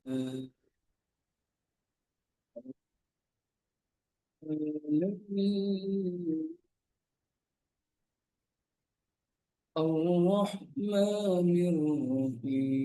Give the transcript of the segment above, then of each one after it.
الرحمن الرحيم.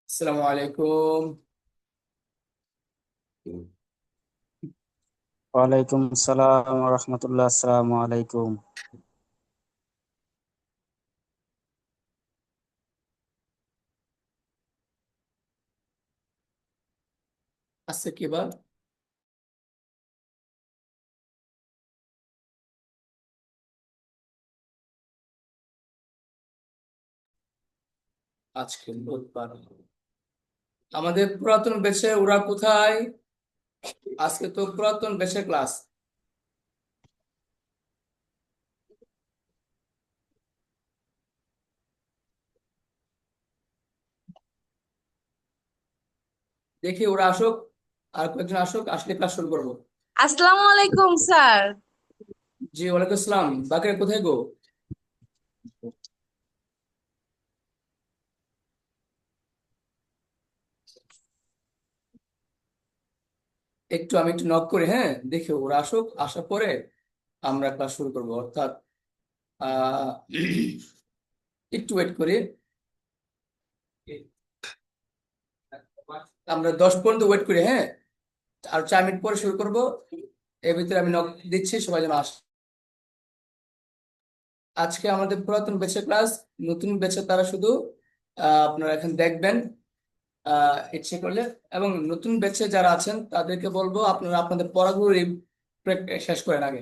আসসালামু আলাইকুম। ওয়ালাইকুম আসসালাম রহমতুল্লাহ। আসসালামু আলাইকুম। আজকে কি বার? আজকে বুধবার। আমাদের পুরাতন ব্যাচে ওরা কোথায়? আজকে তো পুরাতন ব্যাচের ক্লাস। দেখি ওরা আসুক, আর কয়েকজন আসুক, আসলে ক্লাস শুরু করবো। আসসালামু আলাইকুম স্যার। জি ওয়ালাইকুম আসসালাম। বাকিরা কোথায় গো? আমি একটু নক করি, হ্যাঁ, দেখি ওরা আসুক, আসার পরে আমরা ক্লাস শুরু করবো, অর্থাৎ আহ একটু ওয়েট করি। আমরা 10 পর্যন্ত ওয়েট করি, হ্যাঁ, আর 4 মিনিট পরে শুরু করবো। এর ভিতরে আমি নক দিচ্ছি, সবাই যেন আসে। আজকে আমাদের পুরাতন ব্যাচের ক্লাস। নতুন ব্যাচে তারা শুধু আপনারা এখন দেখবেন ইচ্ছে করলে। এবং নতুন ব্যাচে যারা আছেন তাদেরকে বলবো আপনারা আপনাদের পড়াগুলো শেষ করেন আগে।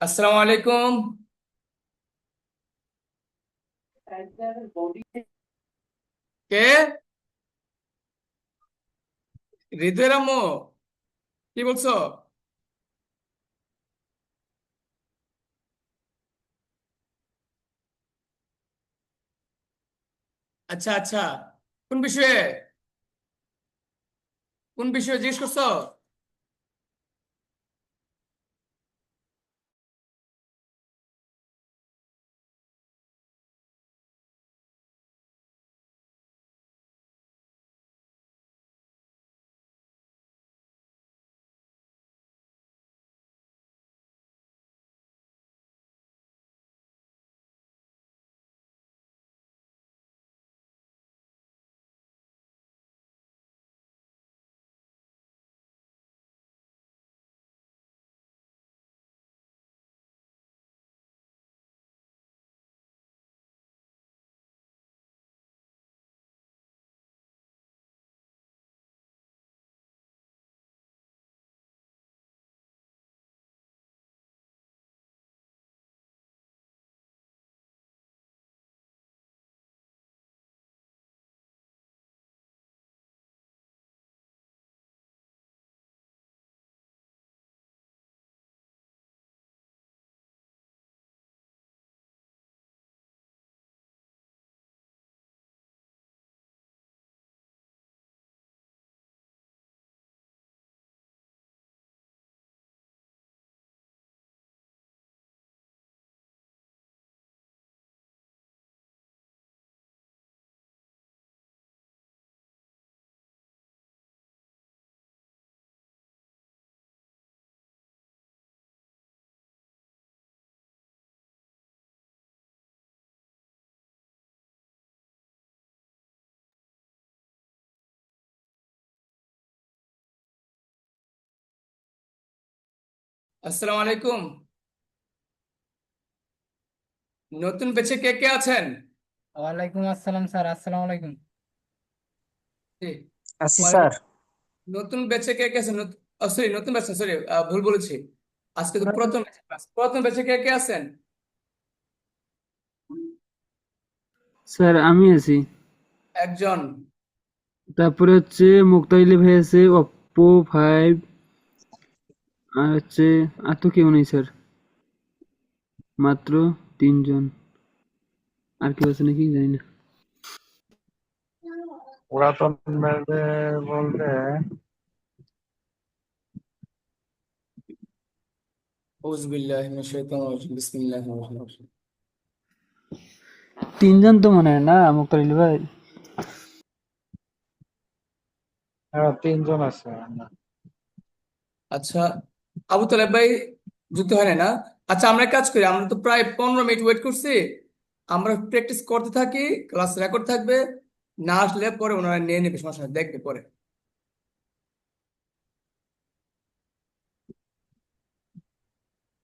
আসসালামু আলাইকুম। কে? হৃদয় রাম্মু, কি বলছো? আচ্ছা আচ্ছা, কোন বিষয়ে? কোন বিষয়ে জিজ্ঞেস করছো? আসসালামু আলাইকুম। নতুন বেঁচে কে কে আছেন? ওয়ালাইকুম আসসালাম স্যার, আসসালামু আলাইকুম। জি, আছি ওয়ালাইকুম। স্যার। নতুন বেঁচে কে কে আছেন? সরি, নতুন বেঁচে, সরি, ভুল বলেছি। আজকে তো প্রথম ক্লাস, প্রথম ব্যাচে কে কে আছেন? স্যার আমি আছি। একজন। তারপরে হচ্ছে মুক্তাইলি ভাই আছে, ওপ্পো 5, আর হচ্ছে আর তো কেউ নেই স্যার, মাত্র 3 জন। আর কেউ আছে নাকি জানি না। পুরাতন ব্যাচে বলতে আউযুবিল্লাহি মিনাশ শাইতানির রাজিম, বিসমিল্লাহির রহমানির রহিম। 3 জন তো মনে হয় না মুক্তাইলি ভাই? হ্যাঁ 3 জন আছে। আচ্ছা, আবু তালেব ভাই যুক্ত হয় নাই না? আচ্ছা, আমরা এক কাজ করি, আমরা তো প্রায় 15 মিনিট ওয়েট করছি, আমরা প্র্যাকটিস করতে থাকি, ক্লাস রেকর্ড থাকবে, না আসলে পরে ওনারা নিয়ে নেবে, সমস্যা নেই, দেখবে পরে।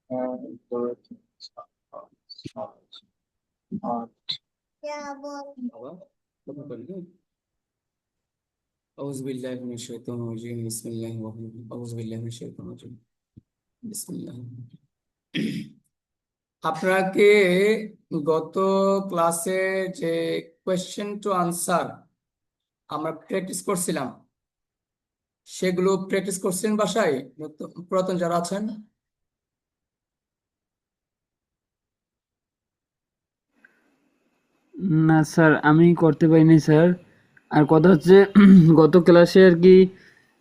এক, দুই, তিন, চার, পাঁচ, ছয়, আট। বাবা, কথা বলি, হ্যাঁ? আউযুবিল্লাহি মিনাশ শাইতানির রাজিম, বিসমিল্লাহির রহমানির রহিম, আউযুবিল্লাহি মিনাশ শাইতানির রাজিম, বিসমিল্লাহির রহমানির রহিম। আপনাকে গত ক্লাসে যে কোয়েশ্চেন টু আনসার আমরা প্র্যাকটিস করছিলাম, সেগুলো প্র্যাকটিস করছেন বাসায়, পুরাতন যারা আছেন? না স্যার, আমি করতে পারিনি স্যার। আর কথা হচ্ছে গত ক্লাসে আর কি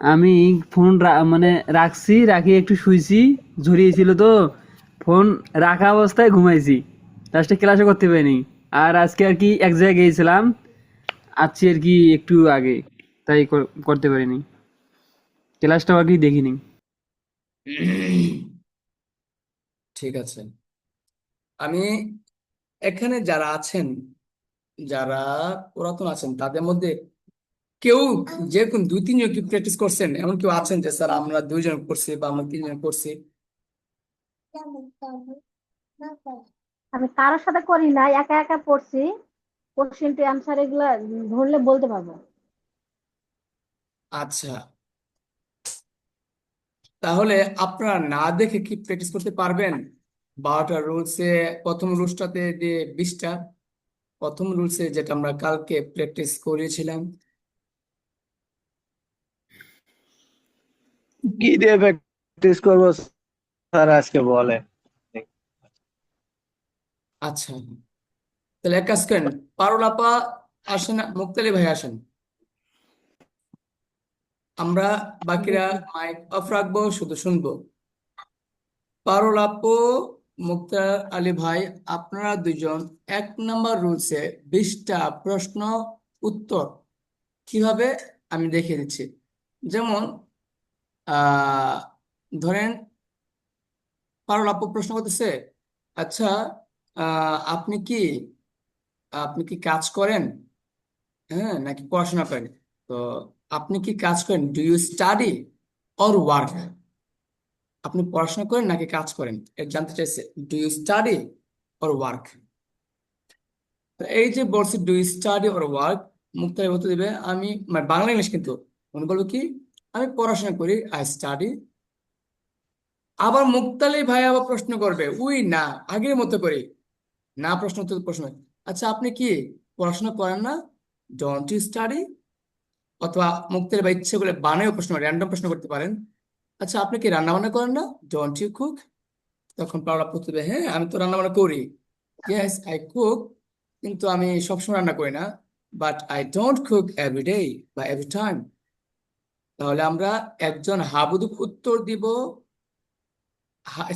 আমি ফোন মানে রাখছি, রাখি একটু শুইছি, ঝরিয়েছিল তো ফোন রাখা অবস্থায় ঘুমাইছি, লাস্টে ক্লাসে করতে পারিনি। আর আজকে আর কি এক জায়গায় গিয়েছিলাম, আছি আর কি একটু আগে, তাই করতে পারিনি, ক্লাসটাও আর কি দেখিনি। ঠিক আছে। আমি এখানে যারা আছেন, যারা পুরাতন আছেন, তাদের মধ্যে কেউ যে কোন 2-3 জন কি প্র্যাকটিস করছেন, এমন কেউ আছেন যে স্যার আমরা 2 জন করছি বা আমরা 3 জন করছি? আমি কারোর সাথে করি না, একা একা পড়ছি। কোশ্চেন টু অ্যান্সার এগুলা ধরলে বলতে পারবো। আচ্ছা, তাহলে আপনারা না দেখে কি প্র্যাকটিস করতে পারবেন? 12টা রুলসে প্রথম রুলসটাতে দিয়ে 20টা, প্রথম রুলসে যেটা আমরা কালকে প্র্যাকটিস করেছিলাম। কি দিয়ে প্র্যাকটিস করবো স্যার আজকে বলেন। আচ্ছা, তাহলে এক কাজ করেন, পারুল আপা আসেন, মুক্তালি ভাই আসেন, আমরা বাকিরা মাইক অফ রাখবো, শুধু শুনবো। পারুল আপু, মুক্তার আলী ভাই, আপনারা 2জন 1 নম্বর রুলসে 20টা প্রশ্ন উত্তর কিভাবে আমি দেখিয়ে দিচ্ছি। যেমন আহ ধরেন পারুল আপু প্রশ্ন করতেছে, আচ্ছা, আপনি কি কাজ করেন, হ্যাঁ, নাকি পড়াশোনা করেন? তো আপনি কি কাজ করেন, do you study or work? আপনি পড়াশোনা করেন নাকি কাজ করেন, এটা জানতে চাইছে, do you study or work. এই যে বলছি do you study or work, Muktar বলতে দিবে আমি, মানে বাংলা ইংলিশ কিন্তু, মনে বলবো কি আমি পড়াশোনা করি, আই স্টাডি। আবার মুক্তালি ভাই আবার প্রশ্ন করবে, উই না, আগের মতো করি, না প্রশ্ন উত্তর প্রশ্ন। আচ্ছা, আপনি কি পড়াশোনা করেন না, ডোন্ট ইউ স্টাডি? অথবা মুক্তালি ভাই ইচ্ছে করে বানায়ও প্রশ্ন, র্যান্ডম প্রশ্ন করতে পারেন, আচ্ছা আপনি কি রান্না বান্না করেন না, ডোন্ট ইউ কুক? তখন পাওলা প্রতিবে, হ্যাঁ আমি তো রান্না বান্না করি, ইয়েস আই কুক, কিন্তু আমি সবসময় রান্না করি না, but I don't cook every day বা এভরি টাইম। তাহলে আমরা একজন হাবুদুক উত্তর দিব,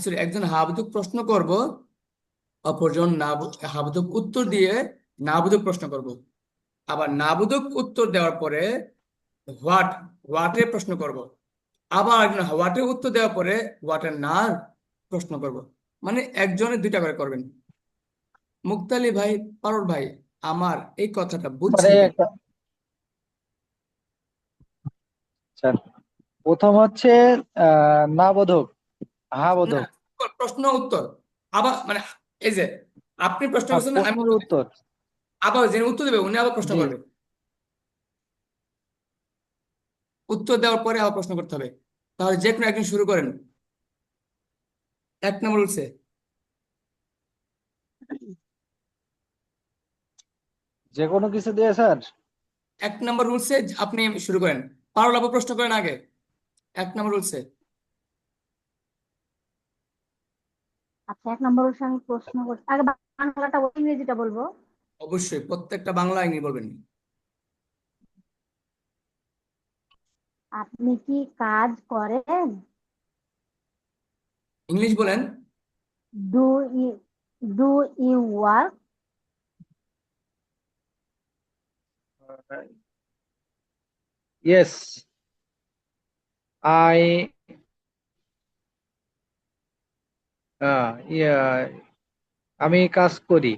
সরি, একজন হাবুদুক প্রশ্ন করব, অপরজন হাবুদুক উত্তর দিয়ে নাবুদুক প্রশ্ন করব। আবার নাবুদুক উত্তর দেওয়ার পরে হোয়াট, হোয়াটের প্রশ্ন করব। আবার একজন হোয়াটের উত্তর দেওয়ার পরে হোয়াটের না প্রশ্ন করব। মানে একজনের 2টা করে করবেন। মুক্তালি ভাই, পারুল ভাই, আমার এই কথাটা মানে বুঝছেন কিনা? স্যার প্রথম হচ্ছে না বোধক, হা না, বোধক। প্রশ্ন উত্তর, আবার মানে এই যে আপনি প্রশ্ন করছেন, আমি প্রশ্নের উত্তর দিই। উত্তর। আবার যিনি উত্তর দেবে উনি আবার প্রশ্ন জি। করবে, উত্তর দেওয়ার পরে আবার প্রশ্ন করতে হবে। তাহলে যে কোনো একজন শুরু করেন। এক নম্বর রুলসে। যে কোনো কিছু দিয়ে স্যার? এক নম্বর রুলসে আপনি শুরু করেন। পারুল আপু প্রশ্ন করেন আগে। এক নম্বর রুলসে। আচ্ছা, 1 নম্বর হচ্ছে আমি প্রশ্ন করছি, আগে বাংলাটা বলবো, ইংরেজিটা বলবো। অবশ্যই প্রত্যেকটা বাংলা ইংরেজি বলবেন। আপনি কি কাজ করেন? ইংলিশ বলেন। Do you do you work? Yes, I yeah আমি কাজ করি।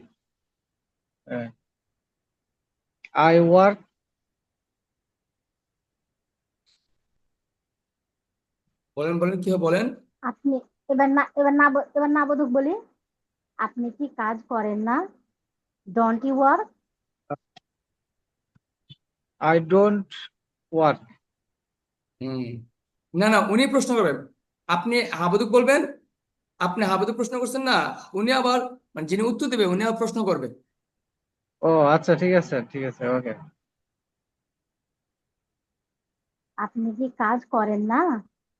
I work. বলেন বলেন কি হবে বলেন। আপনি এবার না বোধক বলি। আপনি কি কাজ করেন না? Don't you work? I don't work. হুম, না না, উনি প্রশ্ন করবেন, আপনি হাবুদুক বলবেন। আপনি হাবুদুক প্রশ্ন করছেন না, উনি আবার মানে যিনি উত্তর দেবে উনি আবার প্রশ্ন করবেন। ও আচ্ছা, ঠিক আছে, ঠিক আছে, ওকে। আপনি কি কাজ করেন না?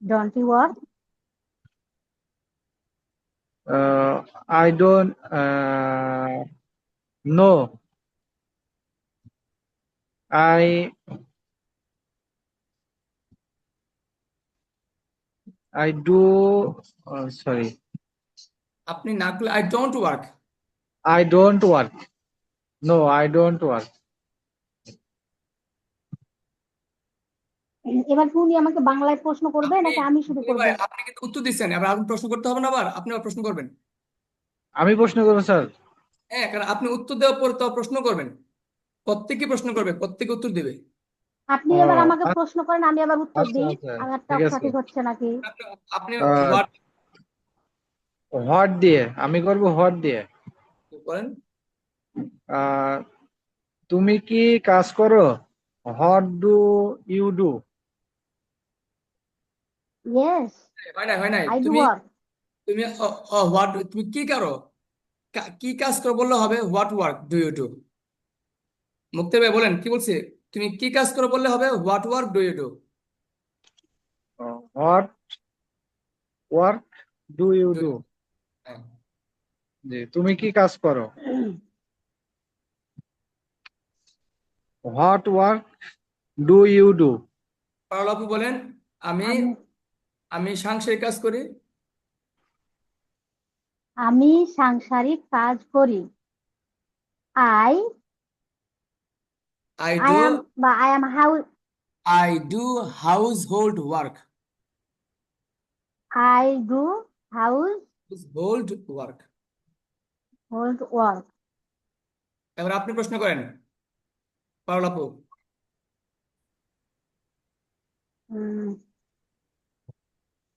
Don't you work? I don't know. I I do sorry, আপনি না করলে I don't work. I don't work. No, I don't work. এবার কি উনি আমাকে বাংলায় প্রশ্ন করবে আপনি নাকি আমি শুরু করব? ভাই আপনি কিন্তু উত্তর দিচ্ছেন, আবার আপনি প্রশ্ন করতে হবে না, আবার আপনি আবার প্রশ্ন করবেন। আমি প্রশ্ন করবো স্যার? হ্যাঁ, কারণ আপনি উত্তর দেওয়ার পর তো প্রশ্ন করবেন। প্রত্যেকে প্রশ্ন করবে, প্রত্যেকে উত্তর দেবে। আপনি ও এবার আমাকে আচ্ছা, প্রশ্ন করেন, আমি আবার উত্তর আচ্ছা, দিই। আচ্ছা, আমারটা ঠিক আছে। সঠিক হচ্ছে নাকি? আপনি আপনি আহ, হোয়াট হোয়াট দিয়ে আমি করব, হোয়াট দিয়ে। করেন। আহ, তুমি কি কাজ করো? What do you do? Yes, হয় নাই, হয় নাই। আই ডু তুমি ওয়ার্ক। তুমি হোয়াট, তুমি কি করো, কি কাজ করো বললে হবে what work do you do. মুক্তি ভাই বলেন কি বলছে। তুমি কি কাজ করো বললে হবে what work do you do. What work do you do? জি, তুমি কি কাজ করো? What work do you do? Parul আপু বলেন। আমি আমি আমি সাংসারিক কাজ করি। আমি সাংসারিক কাজ করি। আই আই আই ডু অ্যাম বা I am house I do house hold work. I do house hold work. Hold work. এবার আপনি প্রশ্ন করেন পারুল আপু।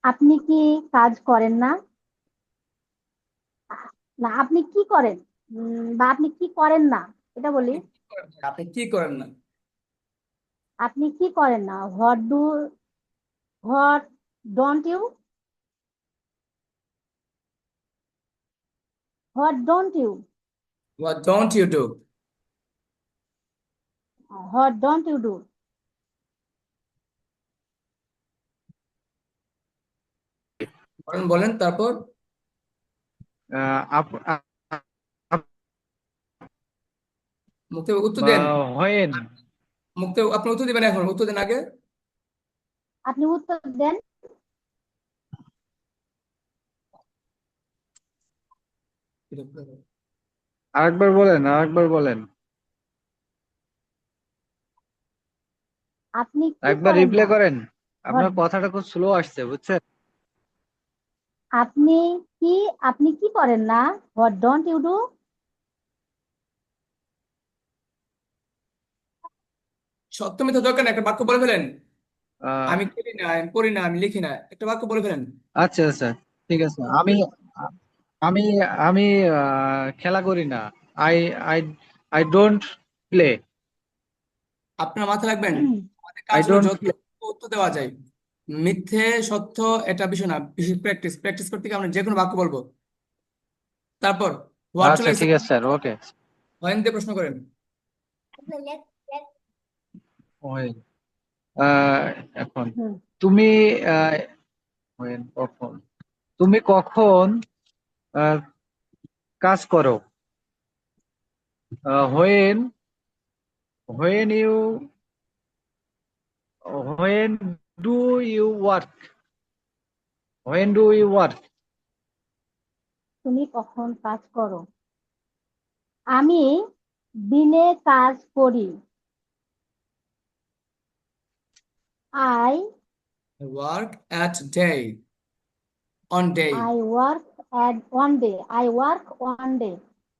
আপনি কি কাজ করেন না? না, আপনি কি করেন? বা আপনি কি করেন না, এটা বলি। আপনি কি করেন না? আপনি কি করেন না? What don't you what don't you what don't you do. What don't you do? বলেন বলেন তারপর। মুক্তি ভাই উত্তর দেন। হোয়েন? মুক্তি ভাই, আপনি উত্তর দিবেন, এখন উত্তর দেন আগে। আপনি উত্তর দেন। আরেকবার বলেন, আরেকবার বলেন। আপনি কি একবার করেন রিপ্লে না? করেন। আপনার হোয়াট কথাটা খুব স্লো আসছে, বুঝছেন? আপনি কি আপনি কি করেন না? What don't you do? সত্য মিথ্যা দরকার না, একটা বাক্য বলে ফেলেন। আহ, আমি করি না, আমি পড়ি না, আমি লিখি না, একটা বাক্য বলে ফেলেন। আচ্ছা, আচ্ছা, ঠিক আছে। আমি আমি খেলা করি না। I I I don't play. আপনার মাথায় রাখবেন, আমাদের আই কাজ হলো ডোন্ট যত প্লে। উত্তর দেওয়া যায়। মিথ্যে সত্য এটা বিষয় না, বিষয় প্র্যাকটিস। প্র্যাকটিস করতে গিয়ে আমরা যে কোনো বাক্য বলবো। তারপর হোয়াট চলে আচ্ছা গেছে, ঠিক আছে স্যার, ওকে। হোয়েন দিয়ে প্রশ্ন করেন। ওই আহ, এখন হুম তুমি আহ, when, কখন তুমি কখন আহ, কাজ করো? when when you when do you work? When do you work? তুমি কখন কাজ করো? আমি দিনে কাজ করি। I work at day, on day, I work at one day. I work one day.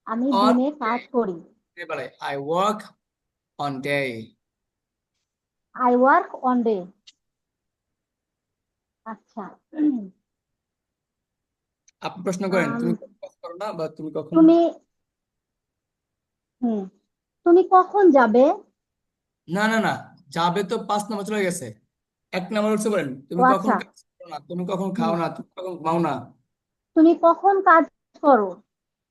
আমি অন দিনে ডে, কাজ করি। বলে I work on day. I work on day. আচ্ছা। আপনি প্রশ্ন করেন, আম, তুমি কাজ করো না, বা তুমি কখন। তুমি হুম তুমি কখন যাবে? না না না, যাবে তো 5 নম্বর চলে গেছে। 1 নম্বর হচ্ছে বলেন ও তুমি কখন আচ্ছা। কাজ করো না, তুমি কখন খাও হুম না, তুমি কখন ঘুমাও না। তুমি কখন কাজ করো?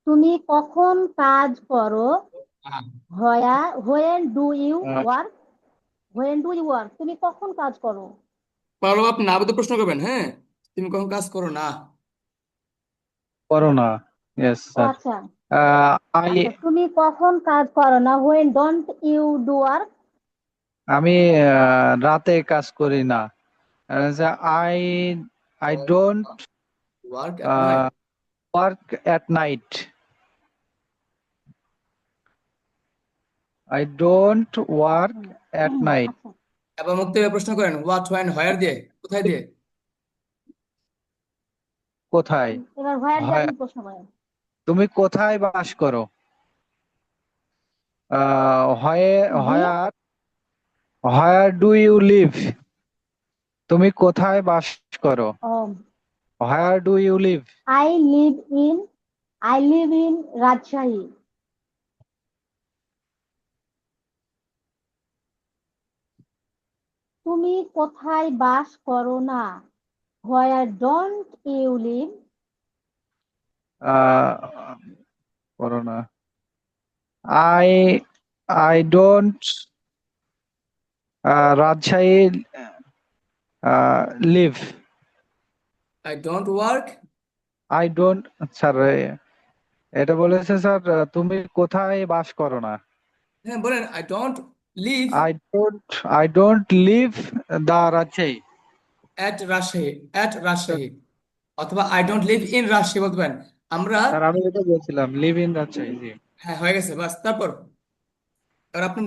তুমি কখন কাজ করো? Ah, when do you ah, work? When do you work? তুমি কখন কাজ করো? পারো আপনি না বলতে প্রশ্ন করবেন, হ্যাঁ। তুমি কখন কাজ করো না। করো না। ইয়েস ও স্যার। আচ্ছা। আই আচ্ছা, তুমি কখন কাজ করো না? When don't you do work? আমি রাতে কাজ করি না। I I don't work at night. Work at night. I don't work at night. আচ্ছা। এবার মুক্তি হয়ে প্রশ্ন করেন হোয়াট, হোয়েন, হোয়ার দিয়ে, কোথায় দিয়ে। কোথায়? এবার হোয়ার দিয়ে হয়, আপনি প্রশ্ন করেন। তুমি কোথায় বাস করো? হয়, জি। Where where do you live? তুমি কোথায় বাস করো? Where do you live? I live in I live in Rajshahi. তুমি কোথায় বাস করো না? Where don't you live? করো না। I I don't Rajshahi live. I don't work. I don't, sir এটা বলেছে স্যার, তুমি কোথায় বাস করো না। হ্যাঁ বলেন I don't live I don't I don't live the Rajshahi. At Rajshahi, at Rajshahi, অথবা I don't live in Rajshahi বলতে পারেন। আমরা স্যার আমি এটা বলছিলাম, লিভ ইন রাজশাহী, জি। হ্যাঁ হয়ে গেছে বাস। তারপর এবার আপনি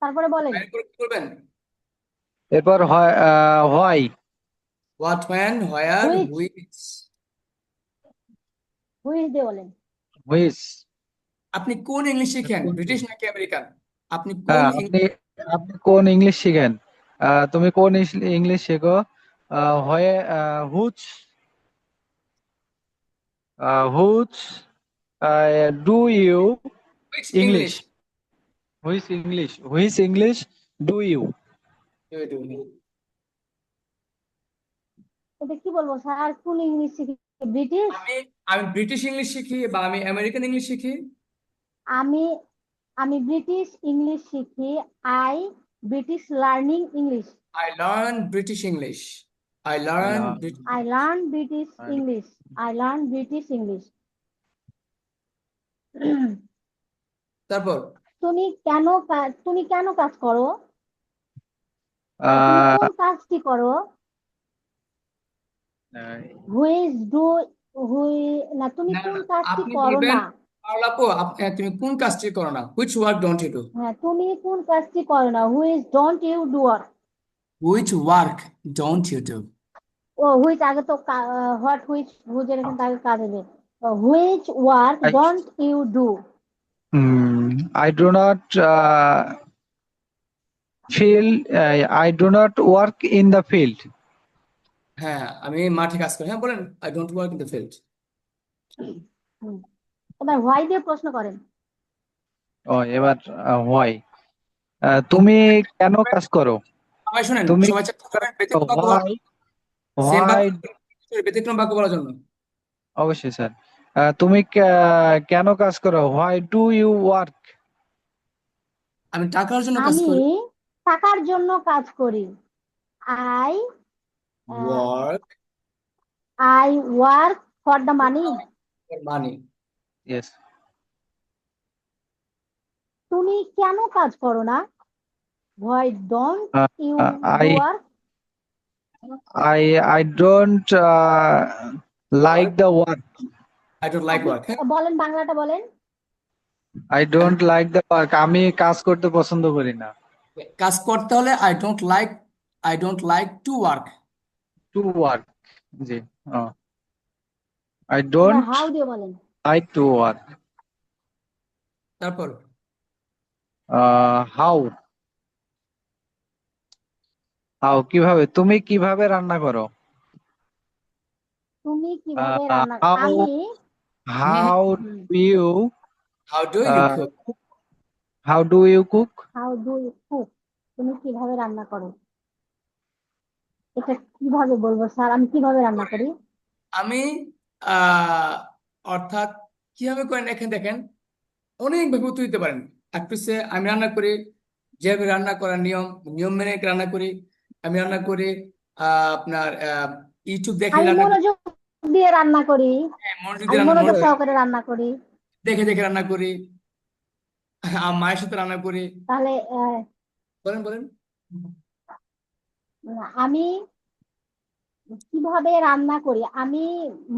তারপরে বলেন। বাইরে করে কি করবেন। এরপর why. What, when, where, which which. Which দিয়ে বলেন। হুইচ। আপনি কোন ইংলিশ শিখেন, ব্রিটিশ নাকি আমেরিকান? আপনি কোন হ্যাঁ, আপনি আপনি কোন ইংলিশ শিখেন? তুমি কোন ইংলিশ শেখো? হয়ে which which do you which English? English. Which English do you? এটা কি বলবো স্যার? কোন ইংলিশ শিখি? ব্রিটিশ। আমি আমি ব্রিটিশ ইংলিশ শিখি বা আমি আমেরিকান ইংলিশ শিখি। আমি আমি ব্রিটিশ ইংলিশ শিখি। I British learning English. I learn British English. I learn I learn British English. I learn British English. তারপর তুমি কেন কাজ করো? তুমি কোন কাজটি করো? হুইচ ডু হুই না, তুমি না না কোন না, কাজটি আপনি করো বলবেন না? পাওলা আপু, তুমি কোন কাজটি করো না, which work don't you do. হ্যাঁ, তুমি কোন কাজটি করো না? Which don't you do? Which work don't you do. ও হুইচ আগে তো হোয়াট হুইচ হুইচের এখানে আগে কাজ হবে। Which work don't you do? I do not feel I do not work in the field. হ্যাঁ আমি মাঠে কাজ করি, হ্যাঁ বলেন I don't work in the field. এবার হোয়াই দিয়ে প্রশ্ন করেন। এবার why? তুমি কেন কাজ করো? সবাই শুনেন, তুমি সবাই চেষ্টা করেন ব্যতিক্রম বাক্য বলার, হোয়াই সেম হোয়াই বাক্য ব্যতিক্রম বাক্য বলার জন্য। অবশ্যই স্যার। তুমি কেন কাজ করো? Why do you work? আমি টাকার জন্য কাজ আমি করি। টাকার জন্য কাজ করি। I work I work for the money. Money. Yes. তুমি কেন কাজ করো না? Why don't you do I work? I I don't like work, the work. I don't like আপনি ওয়ার্ক। হ্যাঁ, বলেন, বাংলাটা বলেন। I don't like the work, আমি কাজ করতে পছন্দ করি না। কাজ করতে হলে I don't like to work. To work, জি। আই এবার ডোন্ট হাউ দিয়ে বলেন। Like to work. তারপর হাউ হাউ কিভাবে? তুমি কিভাবে রান্না করো? তুমি কিভাবে রান্না? হাউ আমি how hmm, do you how do you cook? How do you cook? How do you cook? তুমি কিভাবে রান্না করো? এটা কিভাবে বলবো স্যার, আমি কিভাবে রান্না করি? আমি আহ অর্থাৎ কিভাবে করেন এখানে দেখেন, অনেক ভাবে উত্তর দিতে পারেন। একটু সে আমি রান্না করি যেভাবে রান্না করার নিয়ম, নিয়ম মেনে রান্না করি। আমি রান্না করি আপনার ইউটিউব দেখে আমি রান্না করি। মনোযোগ দিয়ে রান্না করি। হ্যাঁ, মনোযোগ আমি দিয়ে রান্না মনোযোগ সহকারে রান্না করি। দেখে দেখে রান্না করি। মায়ের সাথে রান্না করি। তাহলে বলেন বলেন। আমি কিভাবে রান্না করি? আমি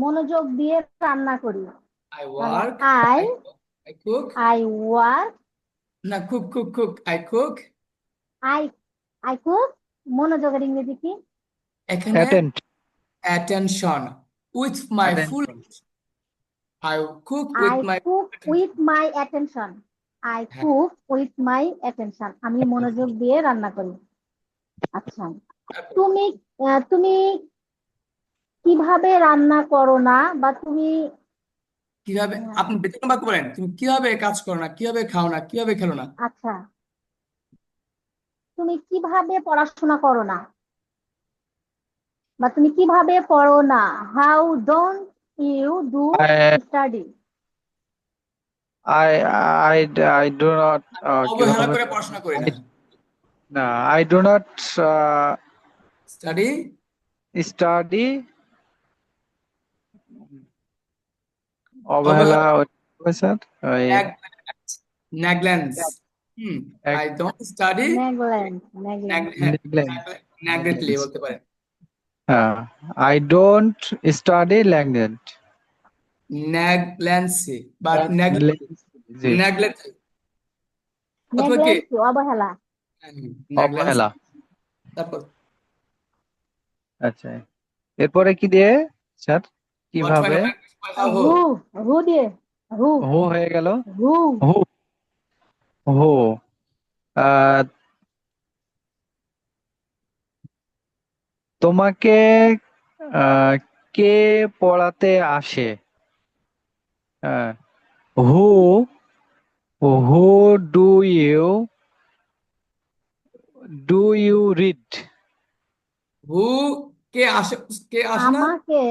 মনোযোগ দিয়ে রান্না করি। আই তাহলে work, I I cook, I work, না cook, I cook. I I cook. মনোযোগের ইংরেজি কি? এখানে attend attention with my full, I cook with I my cook with my attention. I হ্যাঁ, কুক উইথ মাই অ্যাটেনশন। আমি মনোযোগ দিয়ে রান্না করি। আচ্ছা, তুমি তুমি কিভাবে রান্না করো না, বা তুমি কিভাবে আপনি ব্যতিক্রম বাক্য বলেন, তুমি কিভাবে কাজ করো না, কিভাবে খাও না, কিভাবে খেলো না। আচ্ছা, তুমি কিভাবে পড়াশোনা করো না, বা তুমি কিভাবে পড়ো না? How don't you do I study? I I I do not অবহেলা কিভাবে? করে পড়াশোনা করি না। না, I do not study study. অবহেলা অবহেলা, স্যার, ওই negligence. I don't study, negligent, negligent. Neglect. Neglectly বলতে পারেন। হ্যাঁ, I don't study language. Negligency বা জি, নেগলেক্ট অথবা কি নেগলেন্ট কি? অবহেলা। নেগলেন্স। অবহেলা। তারপর আচ্ছা, এরপরে কি দিয়ে স্যার? what কিভাবে? kind of language by how? হু, হু দিয়ে, হু, হু হয়ে গেল। হু। হু হু আহ, তোমাকে আহ, কে পড়াতে আসে? হু হু ডু ইউ রিড? হু কে আসে, কে আসে না, আমাকে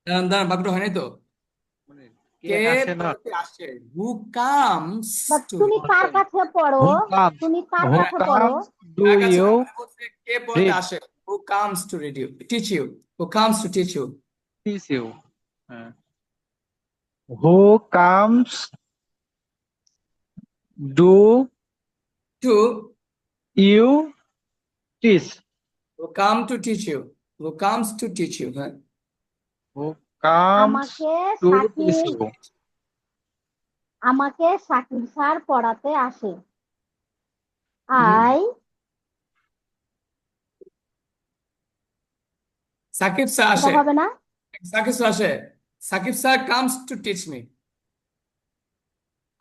দাঁড়ান দাঁড়ান বাক্যটা হয় নাই তো। কে কে আসে না? পড়তে আসে, হু কামস বা টু তুমি কার কাছে পড়ো? হু কামস তুমি কার হু কাছে পড়ো? কামস ডু কার কাছে ইউ পড়তে বলছে, কে পড়তে রিড? আসে, who comes to read you, teach you, who comes to teach you. Teach you. Who comes do to, you teach? Who come to teach you, who comes to teach you. হ্যাঁ, who comes আমাকে to teach Sakib you? আমাকে Sakib sir পড়াতে আসে। হুম, I Shakib sir এটা আসে, হবে না? Sakib sir আসে, Sakib sir comes to teach me.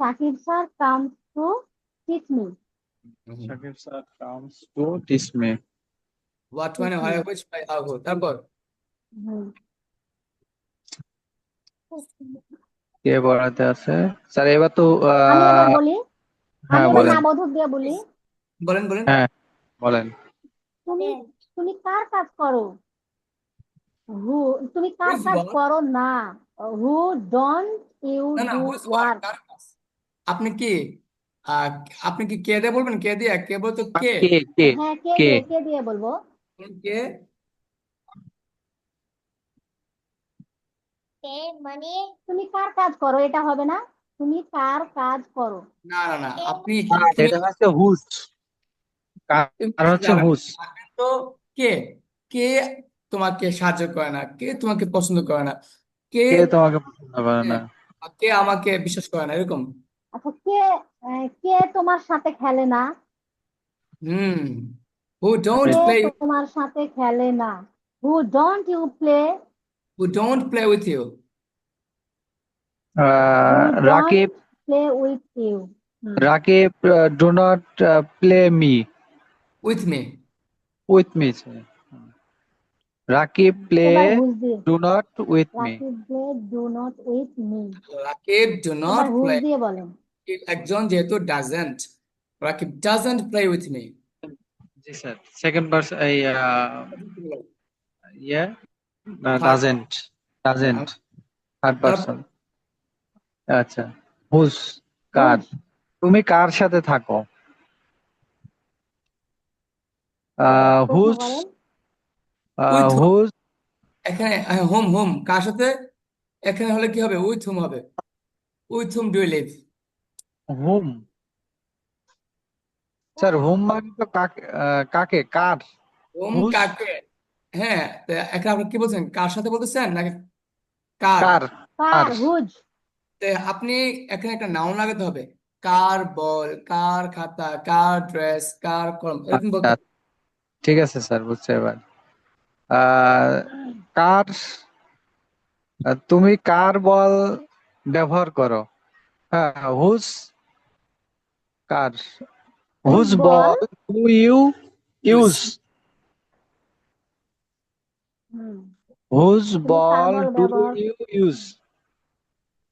Sakib sir comes to teach me. Sakib sir comes to teach me. What মানে হয়, হুইচ বাই হাউ। তারপর কে পড়াতে আছে? স্যার এবার তো আমি এবার বলি, হ্যাঁ আমি এবার বলেন। না বোধক দিয়ে বলি। বলেন বলেন। হ্যাঁ বলেন। তুমি তুমি কার কাজ করো? হু তুমি কার হুইজ কাজ ওয়ার্ক? করো না? হু ডোন্ট ইউ না না, ডু হুইজ ওয়ার্ক ওয়ার্ক? কার কাজ? আপনি কি আহ, আপনি কি কে দিয়ে বলবেন? কে দিয়ে? কে বলতো কে? কে কে হ্যাঁ, কে কে দিয়ে বলবো? কে? তুমি কার কাজ করো, এটা হবে না? তুমি কার কাজ করো? না না না, আপনি তুমি এটা হচ্ছে হুজ, তুমি আর বুঝতে হচ্ছে যাবেন হুজ। আপনি তো কে, কে তোমাকে সাহায্য করে না, কে তোমাকে পছন্দ করে না, কে কে তোমাকে পছন্দ করে না? হ্যাঁ, কে আমাকে বিশ্বাস করে না, এরকম। আচ্ছা, কে তোমার সাথে খেলে না? হুম, হু আমি ডোন্ট কে প্লে, তোমার সাথে খেলে না? Who don't you play? Who don't play with you, who don't Rakib play with you? Rakib do not play me with me. With me. Rakib play এবার হুজ দিয়ে, do not with me. Rakib play do not with me. Rakib do এবার not whose play, দিয়ে বলেন। একজন যেহেতু doesn't, Rakib doesn't play with me. জি sir, second person এই ইয়ে third, doesn't doesn't third person. আচ্ছা, হুজ কার? হুজ, তুমি কার সাথে থাকো? প্রশ্ন হুজ করেন। উইথ, হুজ এখানে হোম, হোম কার সাথে? এখানে হলে কি হবে? উইথ হুম হবে। With whom do you live? হুম। স্যার হুম মানে তো কাকে কাকে কার? হুম হুজ কাকে? হ্যাঁ, তো এখানে আপনি কি বলছেন, কার সাথে বলতেছেন নাকি কার? কার কার? কার? হুজ। তো আপনি এখানে একটা নাউন লাগাতে হবে। কার বল, কার খাতা, কার ড্রেস, কার কলম, এরকম আচ্ছা, বলতে। ঠিক আছে স্যার, বুঝছি এবার। আহ, কার তুমি কার বল ব্যবহার করো? হ্যাঁ, হুজ কার? Whose whose ball. Ball do you use. Use? হুম হুজ তুমি কার বল বল ডু ব্যবহার? You use?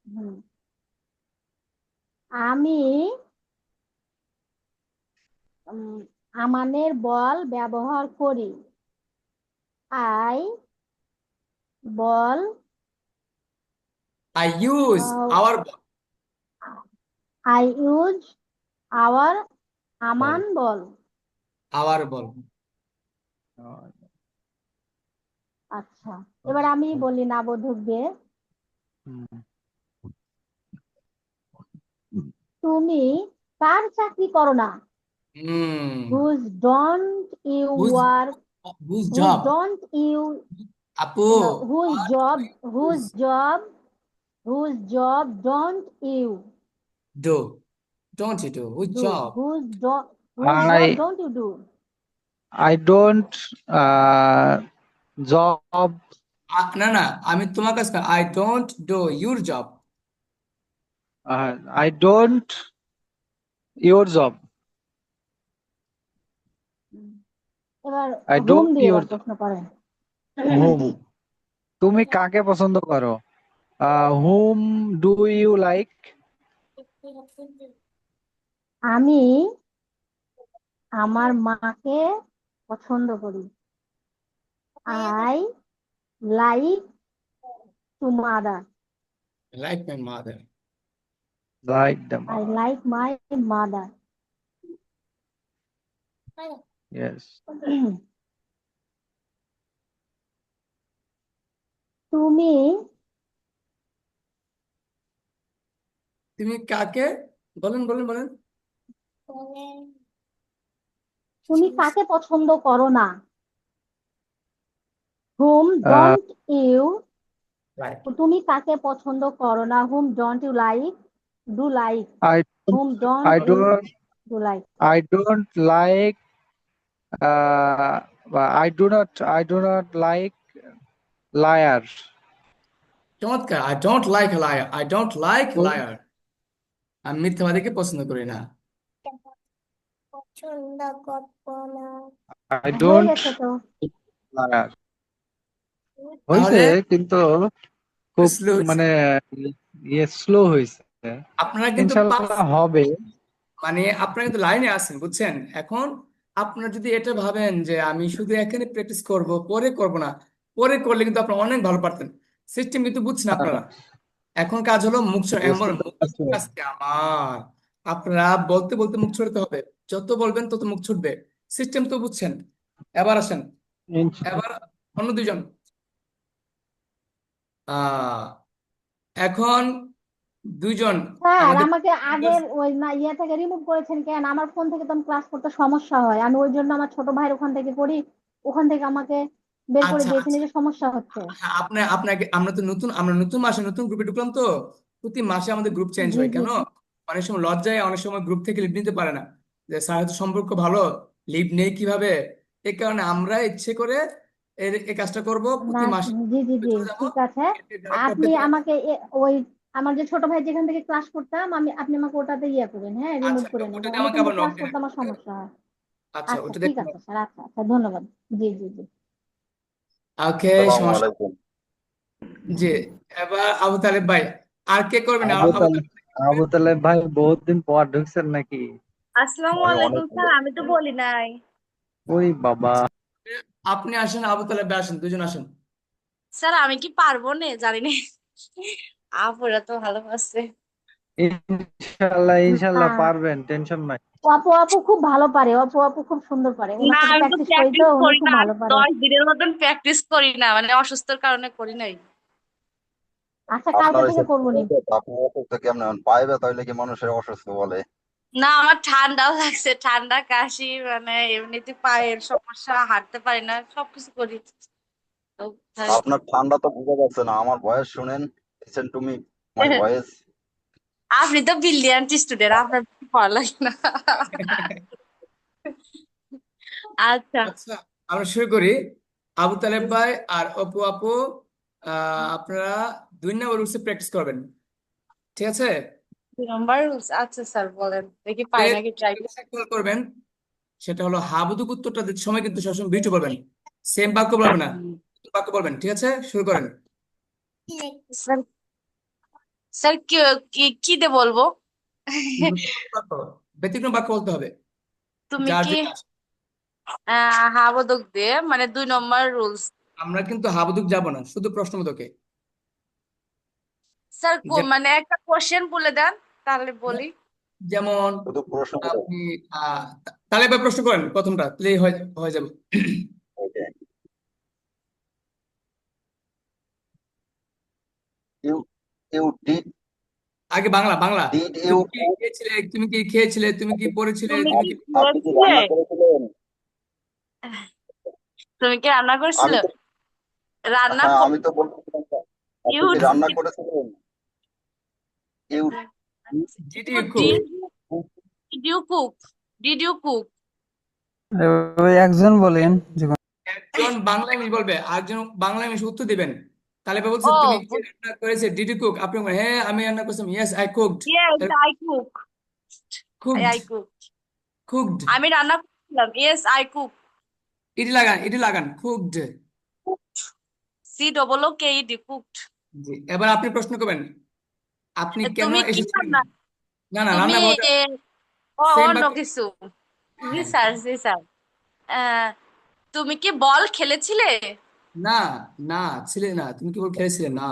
হুম আমি উম, আমানের বল ব্যবহার করি। I ball I use our I use our, ball, Aman ball. Our ball. আচ্ছা, এবার আমি বলি নবোধকদের। তুমি কার চাকরি করো না? Hmm, whose don't you whose, work? Whose whose job? Don't you, আপু, whose job, whose whose job, whose job don't you do, don't you do, whose do? Job? Whose I job don't you do? I don't job না না, আমি তোমার কাছে, I don't do your job. I don't your job. এবার I hmm don't দিয়ে your এবার job. প্রশ্ন করেন। হুম, তুমি কাকে পছন্দ করো? হুম ডু ইউ লাইক? আমি আমার মাকে পছন্দ করি। I like to mother. Like my mother. Like the I mother. Like my mother. Yes. তুমি তুমি কাকে, বলেন বলেন বলেন। তুমি কাকে পছন্দ করো না? হুম ডোন্ট ইউ, লাইক, তুমি কাকে পছন্দ করো না? Hmm don't you like, do like? I hmm I don't you don't do like? I don't like I do not like liar. চমৎকার। I don't like liar, I don't like liar. আমি মিথ্যাবাদীকে পছন্দ করি না। I হয়ে don't গেছে তো। liar. হয়েছে, তাহলে কিন্তু খুব স্লো হয়েছে। মানে স্লো হয়েছে। আপনারা কিন্তু পাঁচ, ইনশাল্লাহ হবে। মানে আপনারা কিন্তু লাইনে আছেন বুঝছেন। এখন আপনারা যদি এটা ভাবেন যে আমি শুধু এখানে প্র্যাকটিস করব, পরে করব না, পরে করলে কিন্তু আপনারা অনেক ভালো পারতেন। সিস্টেম কিন্তু বুঝছেন আপনারা। এখন কাজ হলো মুখ ছড়া, এমন বুঝতে তো মুখ পারছি। ছড়া আজকে আমার। আপনারা বলতে বলতে মুখ ছড়াতে হবে, যত বলবেন তত মুখ ছুটবে। সিস্টেম তো বুঝছেন। এবার আসেন, ইনশা- এবার অন্য দুজন। আহ এখন দুইজন স্যার আমাদের আমাকে আগের ওই না ইয়ে থেকে রিমুভ করেছেন কেন? আমার ফোন থেকে তো আমি ক্লাস করতে সমস্যা হয়, আমি ওই জন্য আমার ছোট ভাইয়ের ওখান থেকে করি, ওখান থেকে আমাকে বের করে আচ্ছা দিয়েছেন, আচ্ছা, এই যে সমস্যা হচ্ছে। হ্যাঁ আপনাকে আমরা নতুন মাসে নতুন গ্রুপে ঢুকলাম তো, প্রতি মাসে আমাদের গ্রুপ চেঞ্জ জি হয় জি। কেন? অনেক সময় লজ্জায় অনেক সময় গ্রুপ থেকে লিভ নিতে পারে না, যে স্যার হয়তো সম্পর্ক ভালো, লিভ নেই কিভাবে। এই কারণে আমরা ইচ্ছে করে এই কাজটা করব, না, প্রতি মাসে জি জি জি, চলে যাবো। ঠিক আছে। যারা করবে আপনি তারা আমাকে ওই আমার যে ছোট ভাই যেখান থেকে ক্লাস করতাম, আপনি আমাকে ওটাতে ইয়ে করেন, হ্যাঁ, রিমুভ আচ্ছা, করে নেন, ওটাতে আমি আমাকে কিন্তু আবার নক ক্লাস দিন করতে আমার সমস্যা হয়। আচ্ছা, আচ্ছা ওটাতে ঠিক আছে স্যার, আচ্ছা আচ্ছা, ধন্যবাদ। জি জি জি। ওকে, আসসালামু সমস্যা। আলাইকুম। জি, এবার আবু তালেব ভাই, আর কে করবেন? আবু আবু তালেব, তালেব ভাই করবেন? আবু তালেব ভাই বহুত দিন পর ঢুকছেন নাকি? আসসালামু আমি অনেক আলাইকুম ভালো স্যার, আমি তো বলি নাই। ওই বাবা। আপনি আসেন, আবু তালেব ভাই আসেন, দুজন আসেন। স্যার আমি কি পারবো না জানি না। আপুরা তো ভালো আছে। ইনশাল্লাহ না, ইনশাল্লাহ পারবেন, টেনশন নাই। আপু আপু খুব ভালো পারে, আপু খুব সুন্দর পারে, ওনার না সাথে আমি তো প্র্যাকটিস করি তো, প্র্যাকটিস উনি করি খুব না, ভালো পারে। 10 দিনের মতন প্র্যাকটিস করি না, মানে অসুস্থর কারণে করি নাই। আচ্ছা, কালকে আপনার থেকে এসব করবো নি। আপনার অসুস্থ কেমন পায়ে ব্যথা হইলে কি মানুষের অসুস্থ বলে? না আমার ঠান্ডাও লাগছে, ঠান্ডা কাশি, মানে এমনিতে পায়ের সমস্যা, হাঁটতে পারি না, সবকিছু করি তো তাই। আপনার ঠান্ডা তো বোঝা যাচ্ছে না, আমার ভয়েস শুনেন, listen to me, my voice. আপনি তো ব্রিলিয়ান্ট স্টুডেন্ট, আপনার কিছু পড়া লাগে না। আচ্ছা। আচ্ছা, আমরা শুরু করি। আবু তালেব ভাই আর অপু আপু, আপনারা 2 নম্বর রুলসে প্র্যাকটিস করবেন, ঠিক আছে? 2 নম্বর rules, আচ্ছা স্যার বলেন, দেখি পাই নাকি, ট্রাই করি। খেয়াল করবেন, সেটা হলো হাবুদুক উত্তরটা দিতে সময় কিন্তু সবসময় বিটু বলবেন, সেম বাক্য বলবেন না, বাক্য বলবেন, ঠিক আছে? শুরু করেন। স্যার, স্যার কি কি কি দিয়ে বলবো? নতুন বাক্য, ব্যতিক্রম বাক্য বলতে হবে, তুমি যার কি যেটা আসে। হাবোদক দিয়ে, মানে 2 নম্বর রুলস। আমরা কিন্তু হাবুদুক যাব না, শুধু প্রশ্নবোধকে। স্যার যে- মানে একটা কোশ্চেন বলে দেন, তাহলে বলি। যেমন শুধু প্রশ্ন করে। আপনি তালেব ভাই প্রশ্ন করেন, প্রথমটা তাহলেই হয়ে হয়ে যাবে। ওকে, ইউ ইউ ডিড আগে বাংলা, বাংলা। ডিড ইউ তুমি কি খেয়েছিলে, তুমি কি খেয়েছিলে, তুমি কি পড়েছিলে, তুমি তুমি কি কি আপনি কি করেছিলে? রান্না করেছিলেন? তুমি কি রান্না আমি করছিলে? তো, রান্না হ্যাঁ আমি তো বলছিলাম, আপনি ইউ কি রান্না করেছিলেন? You did you you cook? Did did you cook? Did you cook? ওই একজন বলেন যে একজন বাংলা ইংলিশ বলবে, আরেকজন বাংলা ইংলিশ উত্তর দিবেন। তাহলে এবার বলছে ও, তুমি কি রান্না করেছে, ডিড ইউ কুক? আপনি বলবেন, হ্যাঁ আমি রান্না করেছিলাম, yes I cooked. Yes I cook, cooked, I cook. Cooked. আমি রান্না করছিলাম, ইয়েস আই কুক। ইটি লাগান, কুকড। COOKED, cooked. জি, এবার আপনি প্রশ্ন করবেন, আপনি কেন তুমি কি এসেছিলেন? রান্না, না না, তুমি রান্না বলতে সেম অন্য বাক্য। কিছু। জি হ্যাঁ, স্যার, জি স্যার। আহ, তুমি কি বল খেলেছিলে? না না, ছিলে না, তুমি কি বল খেলেছিলে না?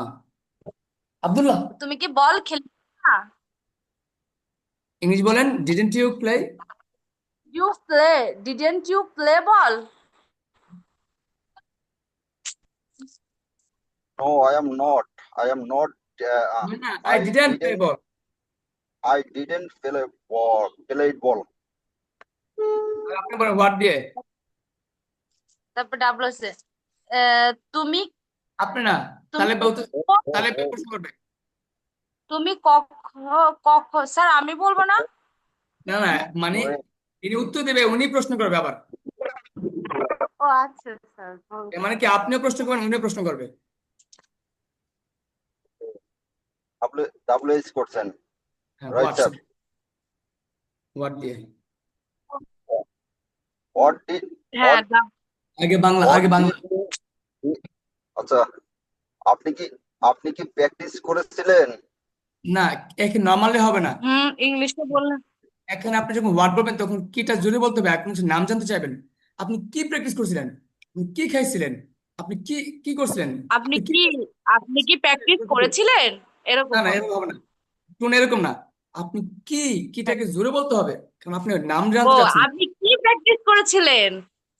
আব্দুল্লাহ, তুমি কি বল খেলে না? ইংলিশ বলেন, didn't you play? You play, didn't you play ball? No I am not, I am not, না না, I I didn't play didn't, ball. I didn't play ball. আপনি বলেন হোয়াট দিয়ে। তারপর ডাবল আছে, তুমি আপনি না, তুমি তাহলে বলতে, তাহলে ও, প্রশ্ন করবে। তুমি স্যার আমি বলবো না। না না, মানে ইনি উত্তর দেবে, উনি প্রশ্ন করবে আবার। ও আচ্ছা স্যার, এর মানে কি আপনিও প্রশ্ন করবেন, উনিও প্রশ্ন করবে। ডাব্লিউ এইচ করছেন, হ্যাঁ, রাইট স্যার? হোয়াট দিয়ে। হোয়াট ডিড, হ্যাঁ আগে বাংলা, হোয়াট আগে বাংলা। ডিড, আচ্ছা, আপনি কি আপনি কি প্র্যাকটিস করেছিলেন? না, একে নর্মালি হবে না। ইংলিশে বললেন। এখানে আপনি যখন ওয়ার্ড বলবেন তখন কিটা জোরে বলতে হবে, আপনি হচ্ছে নাম জানতে চাইবেন। আপনি কি প্র্যাকটিস করছিলেন, আপনি কি খাইছিলেন, আপনি কি কি করছিলেন, আপনি আপনি কি কি আপনি কি প্র্যাকটিস করেছিলেন না এরকম না বলেন। এরকম হবে না, টোন এরকম না। আপনি কি হ্যাঁ। কিটাকে জোরে বলতে হবে, কারণ আপনি নাম ও, জানতে চাচ্ছেন। আপনি কি প্র্যাকটিস করেছিলেন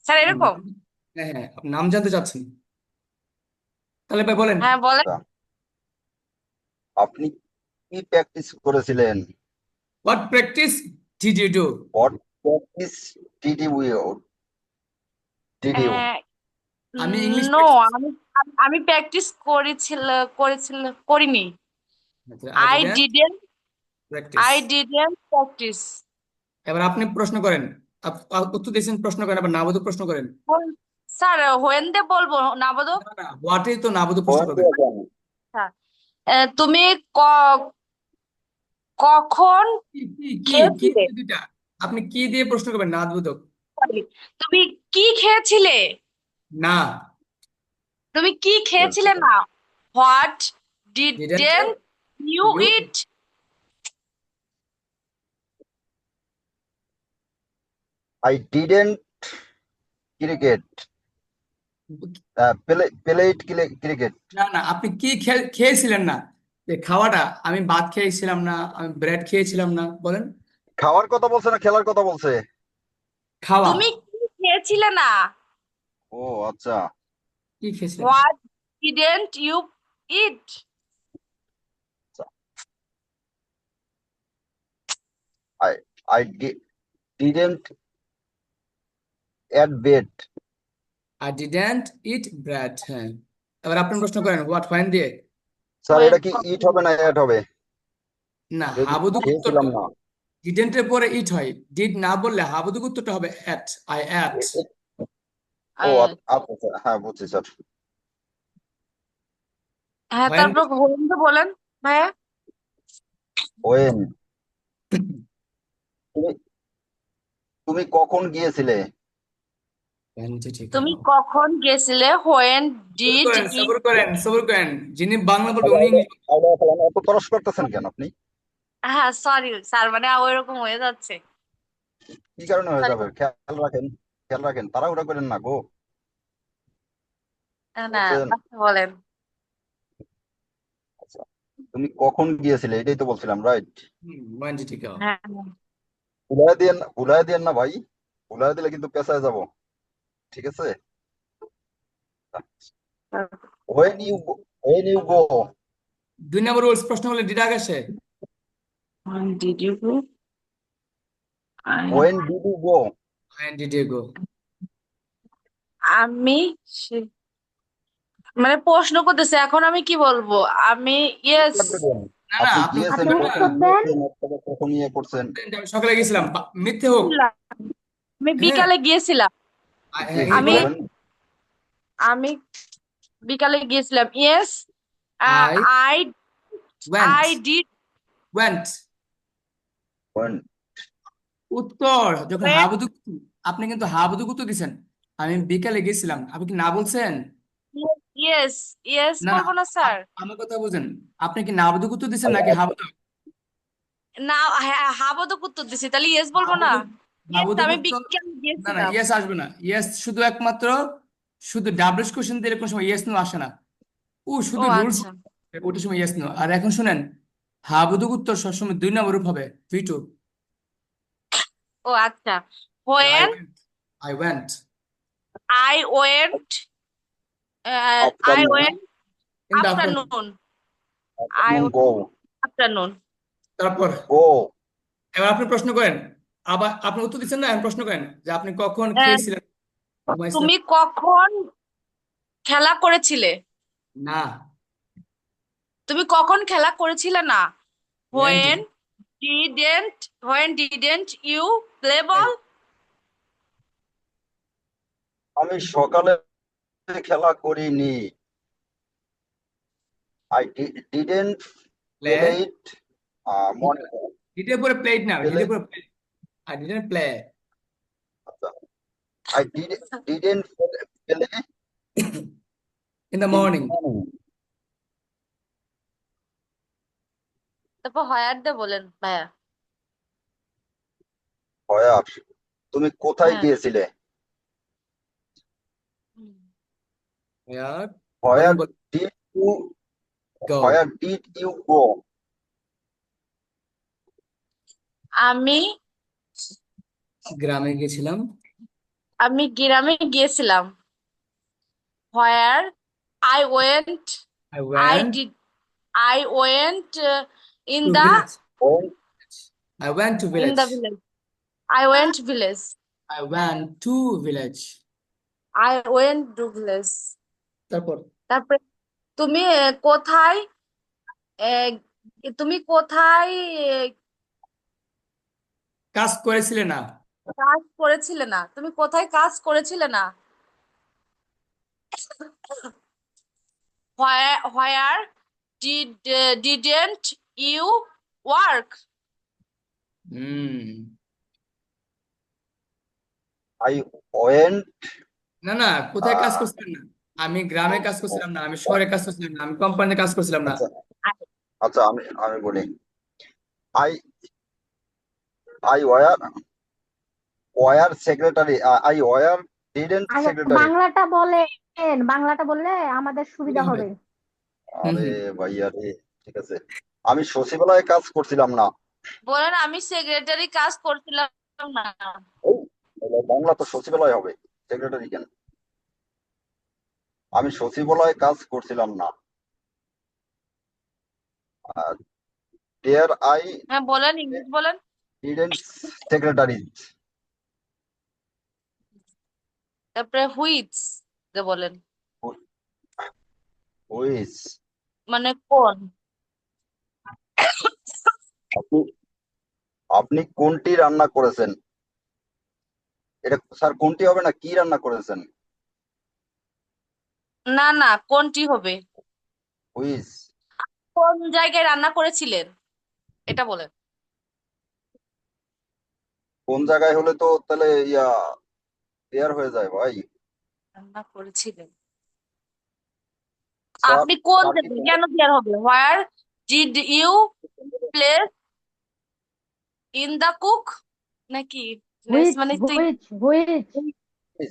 স্যার হুম, এরকম? হ্যাঁ হ্যাঁ আপনি নাম জানতে চাচ্ছেন, তাহলে ভাই বলেন। হ্যাঁ বলেন। আচ্ছা, আপনি কি প্র্যাকটিস করেছিলেন? What practice did you do? What practice did you did you আমি ইংলিশ নো, প্র্যাকটিস আমি আমি প্র্যাকটিস করিনি। I I didn't didn't practice. I didn't practice. এবার আপনি প্রশ্ন করেন, উত্তর দিয়েছেন, প্রশ্ন করেন, আবার নাবোধক প্রশ্ন করেন। স্যার হোয়েন দে বলবো না বোধ। না না হোয়াটই তো নাবোধক প্রশ্ন করবেন। তুমি কখন কি কি কি কি খেয়েছিলে? দিয়ে দুইটা, আপনি কি দিয়ে প্রশ্ন করবেন, নাবোধক। Sorry, তুমি কি খেয়েছিলে? না তুমি কি খেয়েছিলে না? What didn't didn't you you eat? I didn't cricket played cricket. না না আপনি কি খেয়েছিলেন না, যে খাওয়াটা, আমি ভাত খেয়েছিলাম না, আমি ব্রেড খেয়েছিলাম না, বলেন। খাওয়ার কথা বলছে না খেলার কথা বলছে? খাওয়া, তুমি কি খেয়েছিলে না? ও আচ্ছা। কি খেয়েছিলেন। What didn't you eat? I I didn't add bed. I didn't eat bread, হ্যাঁ। এবার আপনি প্রশ্ন করেন হোয়াট হোয়েন দিয়ে। স্যার হোয়েন এটা কি ইট হবে না অ্যাড হবে? না যদি হাবুদুক উত্তরটা, খেয়েছিলাম না। ডিডেন্টের পরে ইট হয়, ডিড না বললে হাবুদুক উত্তরটা হবে এট, আই এট। ও আচ্ছা আচ্ছা, হ্যাঁ বুঝছি স্যার। হ্যাঁ, হোয়েন তারপর হোয়েন দে বলেন ভাইয়া। ওয়েন তুমি তুমি কখন গিয়েছিলে? ঠিক তুমি আছে। কখন গেছিলে? হোয়েন সবর ডিড করেন ইট? সবর করেন সবর করেন, যিনি বাংলা বলবে উনি ইংলিশ বলবেন। এত তরস করতেছেন কেন আপনি? হ্যাঁ সরি স্যার, মানে ওইরকম হয়ে যাচ্ছে। কি কারণে হয়ে Sorry, যাবে? খেয়াল রাখেন, তাড়াহুড়া করেন না গো। না বুঝছেন? আচ্ছা বলেন। আচ্ছা, তুমি কখন গিয়েছিলে এটাই তো বলছিলাম, রাইট? ওয়ান ঠিক আছে। হ্যাঁ ভুলাই দিয়েন না ভাই, ভুলাই দিলে কিন্তু পেছায় যাব। ঠিক আছে? when you go, when you go 2 number rules, প্রশ্ন হলে ডিড আগে আসে। When did you go? when did you go When did you go? আমি মানে প্রশ্ন করতেছে, এখন আমি কি বলবো? আমি ইয়েস। না না আপনি আপনি গিয়েছেন আপনি উত্তর দেন। কখন ইয়ে করছেন? আমি সকালে গেছিলাম, মিথ্যে হোক। আমি হ্যাঁ বিকালে গিয়েছিলাম। জি, হ্যাঁ আমি বলেন। বলেন। আমি বিকালে গিয়েছিলাম, yes. I I went I did. Went when উত্তর যখন হাবুদুক, আপনি কিন্তু হাবুদুক উত্তর দিছেন। আমি বিকালে গেছিলাম, আপনি কি না বলছেন? ইয়েস ইয়েস না না বলবো না স্যার? আমার কথা বুঝেন, আপনি কি নাবুদুক উত্তর দিছেন নাকি হাবুদুক? না, হ্যাঁ হাবদক উত্তর দিছি, তাহলে ইয়েস বলবো না? হাবুদুক ইয়েস, হাবুদুক আমি উত্তর, বিকালে না না গিয়েছিলাম। ইয়েস আসবে না, ইয়েস শুধু একমাত্র শুধু ডাবলস কোশ্চেন দিলে কোনো সময় ইয়েস নো আসে না। ও ও শুধু রুলস, আচ্ছা। ওটার সময় ইয়েস নো। আর এখন শুনেন, হাবুদুক উত্তর সবসময় 2 নম্বর রূপ হবে, V2। ও আচ্ছা। I when went, I went I went I afternoon went in the afternoon. Afternoon. I go afternoon. তারপর go এবার আপনি প্রশ্ন করেন, আবার আপনি উত্তর দিচ্ছেন না, এখন প্রশ্ন করেন যে আপনি কখন খেয়েছিলেন, ঘুমাইছিলেন। তুমি কখন খেলা করেছিলে? না তুমি কখন খেলা করেছিলে না? when when did didn't you play ball? আমি সকালে খেলা করিনি। I didn't play? play it morning Did you put a plate now? Did play you put a plate? I didn't play I didn't play in the in morning. morning. তারপর হোয়ার দে বলেন ভাইয়া। ভয়ার তুমি কোথায় হ্যাঁ গিয়েছিলে? হুম। আর বলেন ভয়ার বলেন did you go. Where did you go? আমি গ্রামে গেছিলাম। আমি গ্রামে গিয়েছিলাম। Where I went, I I went did, I went in to the village. When I went to village. village. I went village. I went to village. I went to village. তারপর তারপরে তুমি কোথায় আহ, তুমি কোথায় কাজ করেছিলে না? কাজ করেছিলে না? তুমি কোথায় কাজ করেছিলে না? Where didn't you work? Hmm, I went না না, কোথায় কাজ আহ, করছিলেন না? আমি গ্রামে কাজ করছিলাম না, আমি শহরে কাজ করছিলাম না, আমি কোম্পানিতে কাজ করছিলাম না। আচ্ছা আচ্ছা, আমি আমি বলি I I were secretary, I were didn't আগে সেক্রেটারি। বাংলাটা বলেন, বাংলাটা বললে আমাদের সুবিধা সুবিধা হবে। হবে। হুম আরে হুম। ভাইয়া রে, ঠিক আছে। আমি সচিবালয়ে কাজ করছিলাম না। বলেন আমি সেক্রেটারি কাজ করছিলাম না। এই, তাহলে বাংলা তো সচিবালয় হবে, সেক্রেটারি কেন? আমি সচিবালয়ে কাজ করছিলাম না। দেয়ার আই হ্যাঁ বলেন, ইংলিশ বলেন। Didn't secretary. তারপরে হুইচ বলেন, হুইচ। মানে কোন। আপনি আপনি কোনটি রান্না করেছেন? এটা স্যার কোনটি হবে না, কি রান্না করেছেন? না না, কোনটি হবে? হুইচ। কোন জায়গায় রান্না করেছিলেন এটা বলেন। কোন জায়গায় হলে তো তাহলে ক্লিয়ার হয়ে যায় ভাই। রান্না করেছিলেন স্যার, আপনি কোন স্যার কি জায়গায়, কেন ক্লিয়ার হবে? Where did you place in the cook, নাকি প্লেস হুইচ মানে তুই। Which which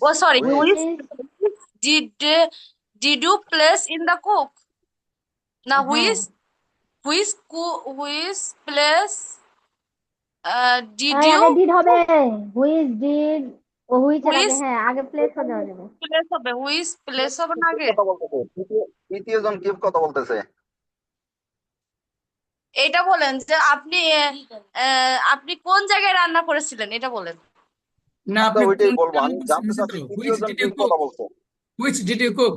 oh sorry, which which which did did you place in the cook, না হ্যাঁ, হুইচ প্লেস ডিড এই ইউ আগে ডিড হবে, হুইচ ডিড, ও হুইচ এর আগে, হুইচ হ্যাঁ আগে প্লেস হয়ে যাবে। প্লেস হবে, হুইচ প্লেস হবে না আগে। কথা বলতেছে? তৃতীয় জন কি কথা বলতেছে? এটা বলেন যে আপনি আপনি কোন জায়গায় রান্না করেছিলেন এটা বলেন। না, আচ্ছা, আপনি ওইটাই কোন বলবো, রান্না আমি করছেন জানতে নিচে তো চাচ্ছি তৃতীয় হুইচ জন ডিড কি ইউ কুক, কথা বলছে। Which did you cook.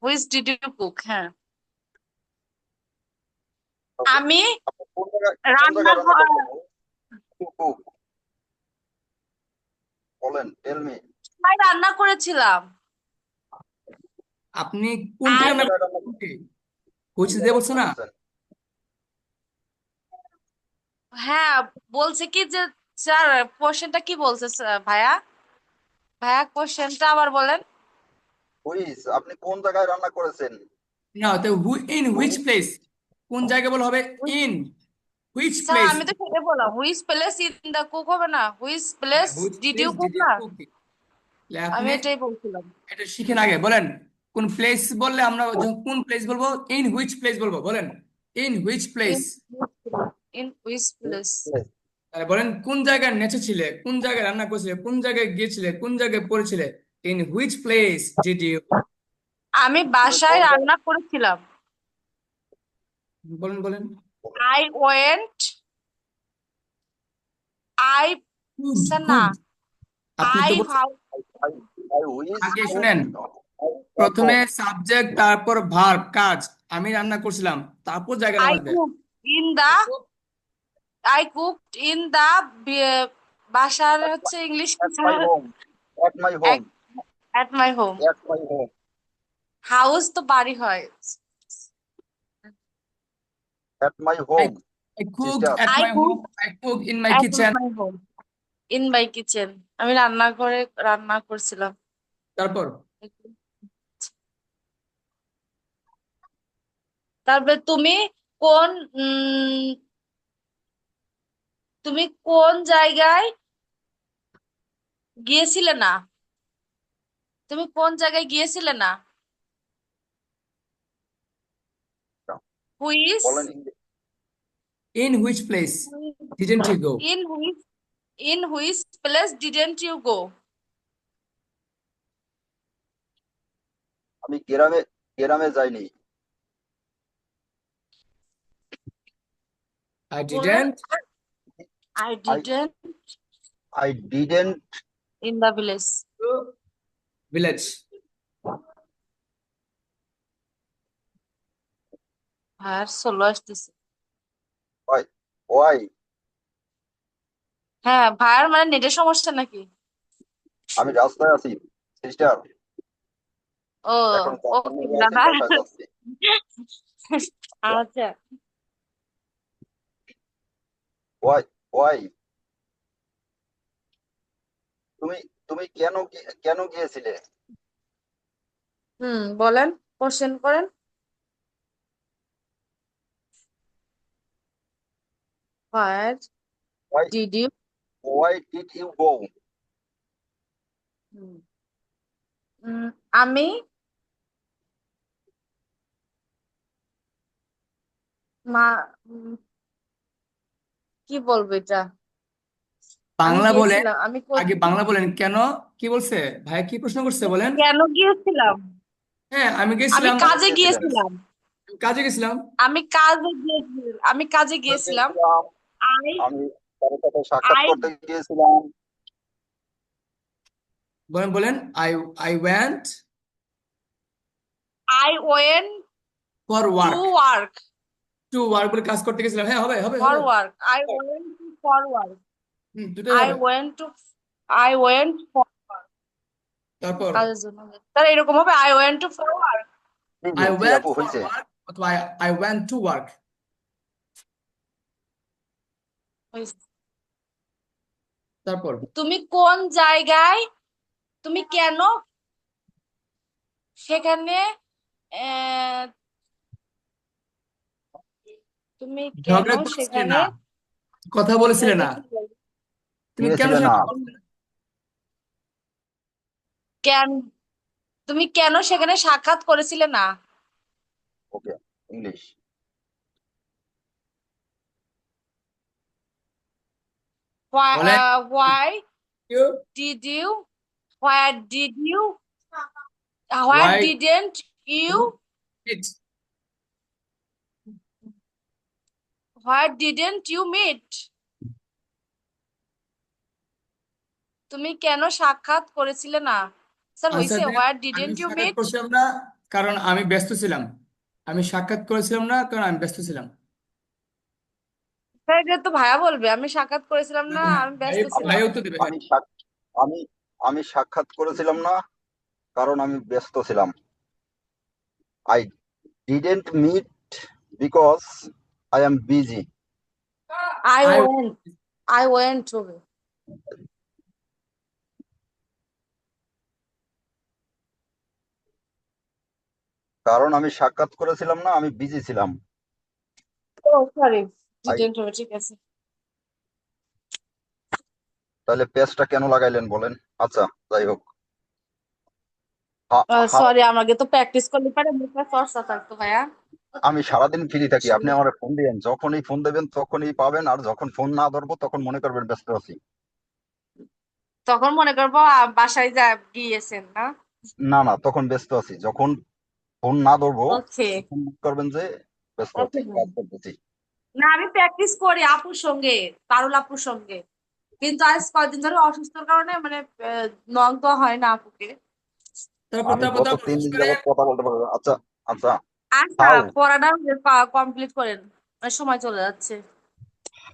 Which did you cook, হ্যাঁ। আপনি আমি আপনি কোন জায়গায় রান্না রান্নাঘর করছেন? কুক, বলেন, টেল মি। রান্না করেছিলাম। আপনি কোনটি আই রান্না জায়গায় রান্না করছেন? হুইচ কোন দিয়ে জায়গায় বলছো রান্না না? করছেন? হ্যাঁ বলছে কি যে, স্যার কোশ্চেনটা কি বলছে ভাইয়া, ভাইয়া কোশ্চেনটা আবার বলেন। হুইচ, আপনি কোন জায়গায় রান্না করেছেন? না, তো ইন হুইচ হুইচ, প্লেস, কোন জায়গায় বলা হবে? In which sir place. আমি তো সেটাই বললাম, which place in the cook হবে না, which place which did place you cook did you না। কুক, আমি আপনি এটাই বলছিলাম। এটা শিখেন আগে। বলেন কোন প্লেস বললে আমরা যখন কোন প্লেস বলবো, ইন হুইচ প্লেস বলবো। বলেন in which place. In in which place. তাহলে বলেন কোন জায়গায় নেচেছিলে, কোন জায়গায় রান্না করেছিলে, কোন জায়গায় গিয়েছিলে, কোন জায়গায় পড়েছিলে। In which place did you. আমি তুমি বাসায় কোন জায়গায় রান্না করেছিলাম। বলেন বলেন। আই ওয়েন্ট, আই গুড না, গুড। আপনি আই তো বলছেন ভাউ, হুইচ আগে আই শুনেন, প্রথমে সাবজেক্ট তারপর ভার্ব কাজ। আমি রান্না করছিলাম, তারপর জায়গা নাম আই আসবে। Cook in the, I cooked in the, বাসার হচ্ছে ইংলিশ কি at my sir? home, at my home, at my home. at my home, house তো বাড়ি হয়। at my I, home, I cooked sister. at I my cook home. I cooked in my at kitchen. My home, in my kitchen. আমি রান্নাঘরে রান্না করছিলাম। তারপর তারপরে তুমি কোন উম তুমি কোন জায়গায় গিয়েছিলে না? তুমি কোন জায়গায় গিয়েছিলে না? হুইচ বলেন In which place didn't you go? In which in which place didn't you go? আমি গ্রামে গ্রামে যাইনি। I বলেন, didn't I I didn't I didn't in the village. go village. আর সোলো আসতেছে। ওয়াই হ্যাঁ, ভাইয়ার মানে নেটের সমস্যা নাকি? আমি রাস্তায় আছি সিস্টার, ও, এখন ওকে জাপানের আছি, ব্রাদার। বাসায় যাচ্ছি। আচ্ছা, ওয়াই ওয়াই তুমি তুমি কেন গিয়েছিলে? বলেন, কোশ্চেন করেন। Where why did you? Why did you go? হুম, উম, আমি মা উম, কি বলবো এটা? আমি বাংলা বলেন, গিয়েছিলাম, আমি আগে বাংলা বলেন কেন, কি বলছে ভাই, কি প্রশ্ন করছে বলেন। কেন গিয়েছিলাম? হ্যাঁ আমি আমি গেছিলাম, কেন কাজে গিয়েছিলেন? গিয়েছিলাম। আমি কাজে গেছিলাম। আমি কাজে আমি গিয়েছিলাম। গিয়েছিলাম, আই আমি কারোর সাথে সাক্ষাৎ আই করতে গিয়েছিলাম। বলেন বলেন, I I went I went for to work. Work. To work বলে কাজ করতে গেছিলাম। হ্যাঁ হবে হবে ফর হবে। Work. I went to for work. দুটোই আই হবে। Went to I went for তারপর কাজের জন্য। তাহলে এরকম হবে, I went to for work. G I G went আপু for হয়েছে। work অথবা I went to work. তারপর তুমি কোন জায়গায়, তুমি কেন সেখানে, আহ, তুমি কেন ঝগড়া করছিলে সেখানে না, কথা বলেছিলে না, তুমি কেন গিয়েছিলে সেখানে না। কথা বলছিলে না? কেন তুমি কেন সেখানে সাক্ষাৎ করেছিলে না? ওকে, ইংলিশ। বলেন Why you did you why did you why why didn't you it why didn't you meet? তুমি কেন সাক্ষাৎ করেছিলে না? স্যার আনসার হইছে, দেন। why আমি didn't you সাক্ষাৎ meet? করছিলাম না কারণ আমি ব্যস্ত ছিলাম। আমি সাক্ষাৎ করেছিলাম না কারণ আমি ব্যস্ত ছিলাম। স্যার এটা তো ভাইয়া বলবে, আমি সাক্ষাৎ করেছিলাম না, আমি ভাই ব্যস্ত আমি ভাই ছিলাম। উত্তর দেবে। আমি আমি আমি সাক্ষাৎ করেছিলাম না কারণ আমি ব্যস্ত ছিলাম। I didn't meet because I am busy. I I went I went to কারণ আমি সাক্ষাৎ করেছিলাম না, আমি বিজি ছিলাম। sorry আই didn't হবে, ঠিক আছে। তাহলে পেজটা কেন লাগাইলেন বলেন? আচ্ছা, যাই হোক। হাউ সরি, আমাকে তো প্র্যাকটিস করলে পারে মুখে চর্চা থাকতো ভাইয়া। আমি সারাদিন ফ্রি থাকি, আপনি আমার ফোন দিবেন, যখনই ফোন দেবেন তখনই পাবেন, আর যখন ফোন না ধরবো তখন মনে করবেন ব্যস্ত আছি। তখন মনে করবো বাসায় গিয়েছেন না। না না, তখন ব্যস্ত আছি। যখন ফোন না ধরবো ওকে তখন মনে করবেন যে ব্যস্ত ওকে। আছি, কাজ করতেছি। না, আমি প্র্যাকটিস করি আপুর সঙ্গে, পারুল আপুর সঙ্গে, কিন্তু আজ কয়েকদিন ধরে অসুস্থতার কারণে মানে নক দেওয়া হয় না আপুকে। তারপর আমি তারপর গত তারপর 3 দিন করে যাবত কথা বলতে পারবো। আচ্ছা আচ্ছা। আচ্ছা, হাউ পড়াটা কমপ্লিট করেন, মানে সময় চলে যাচ্ছে।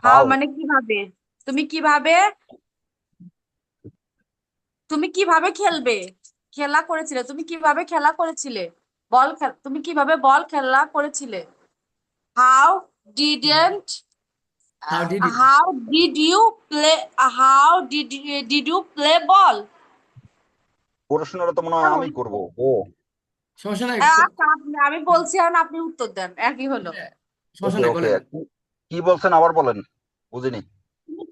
হাও হাউ মানে কিভাবে, তুমি কিভাবে তুমি কিভাবে খেলবে, খেলা করেছিলে, তুমি কিভাবে খেলা করেছিলে, তুমি কিভাবে বল খেলা করেছিলে। How didn't how did you how did you play how did you play ball? প্রশ্নটা তো মনে হয় আমি করব। ও সমস্যা নাই আচ্ছা, আমি বলছি এখন আপনি উত্তর দেন, একই হলো। সমস্যা ওকে নাই ওকে, বলেন। কি বলছেন আবার বলেন, বুঝিনি। তুমি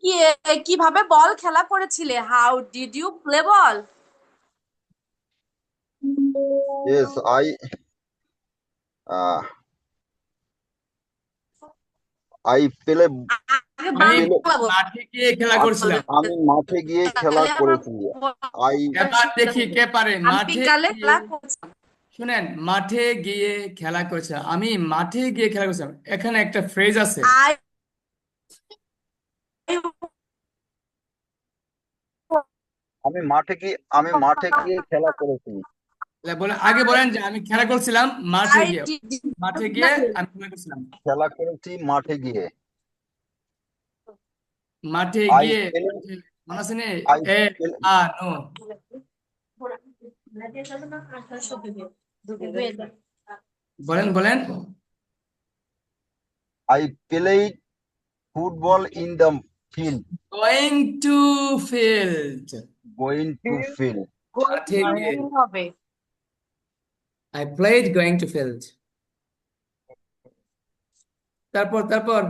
কিভাবে বল খেলা করেছিলে? How did you play ball? Yes, uh, I play আগে আমি বাংলা বল। মাঠে গিয়ে খেলা করছিলাম। আমি মাঠে গিয়ে খেলা বিকালে আমার করেছি। I এবার দেখি কে পারে। আমি মাঠে বিকালে গিয়ে খেলা করছিলাম। শুনেন, মাঠে গিয়ে খেলা করেছিলাম। আমি মাঠে গিয়ে খেলা করছিলাম, এখানে একটা ফ্রেজ আছে। আই আমি মাঠে গিয়ে খেলা করেছি। বলেন, আগে বলেন যে আমি খেলা করছিলাম মাঠে আই গিয়ে। ডিড মাঠে গিয়ে আমি খেলা করছিলাম। খেলা করেছি মাঠে গিয়ে। মাঠে I গিয়ে play মনে আছে নে? I এ play আ নো। বলেন বলেন। I played football in the field. Going to field. Going to field. মাঠে গিয়ে। কি হবে? I played going to field. তারপর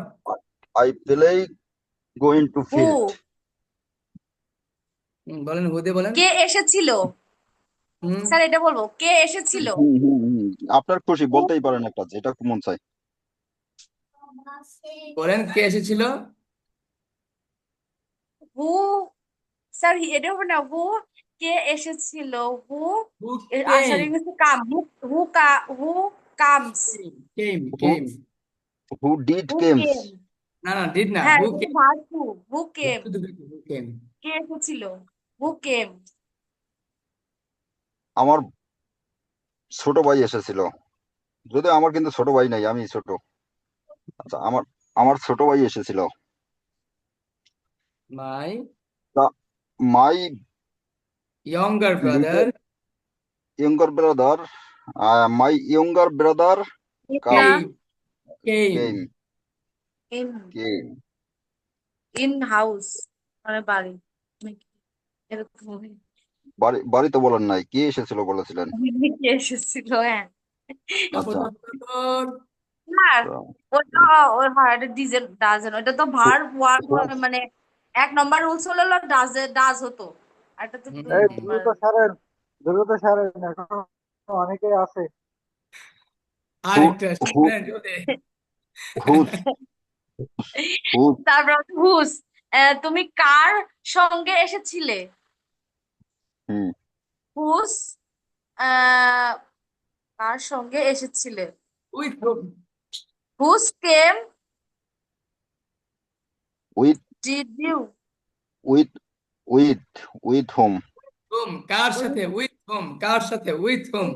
I played going to হু field. বলেন, হুদে বলেন। কে এসেছিল? হুম, স্যার এটা বলবো, কে এসেছিল? আপনার খুশি বলতেই পারেন একটা যেটা মন চায়। বলেন কে এসেছিল। হু স্যার এটা হবে না, হু কে এসেছিল? হু হু আনসার কেম ইংলিশে come. Who comes. Came Who came who did who comes? Came. না না, ডিড না, হ্যাঁ হু এটা কেম। Verb two. হু কেম। হু কেম। কে এসেছিল? হু কেম। আমার ছোট ভাই এসেছিল। যদি আমার কিন্তু ছোট ভাই নাই, আমি ছোট। আচ্ছা, আমার ছোট ভাই এসেছিল। মাই মাই younger little brother younger brother, my younger brother come came came in came. In house মানে বাড়ি এরকম বাড়িতে বলেন নাই, কে এসেছিল বলেছিলেন। কে এসেছিল? হ্যাঁ আচ্ছা, না তো ওটা ওর হয় এটা ডিজেল ডাজেন, ওটা তো ভার্ব ওয়ার্ড who- মানে 1 নম্বর রুলস হলো ডাজ হতো, আর এটা তো এই 2 নম্বর। দ্রুত সারেন এখন অনেকে আছে। আরেকটা who শুনেন যদি whose whose তারপর হুস, তুমি কার সঙ্গে এসেছিলে? হুম হুস কার সঙ্গে এসেছিলে? with whom হুস কেম with did you? with with with whom কার সাথে with whom কার সাথে with whom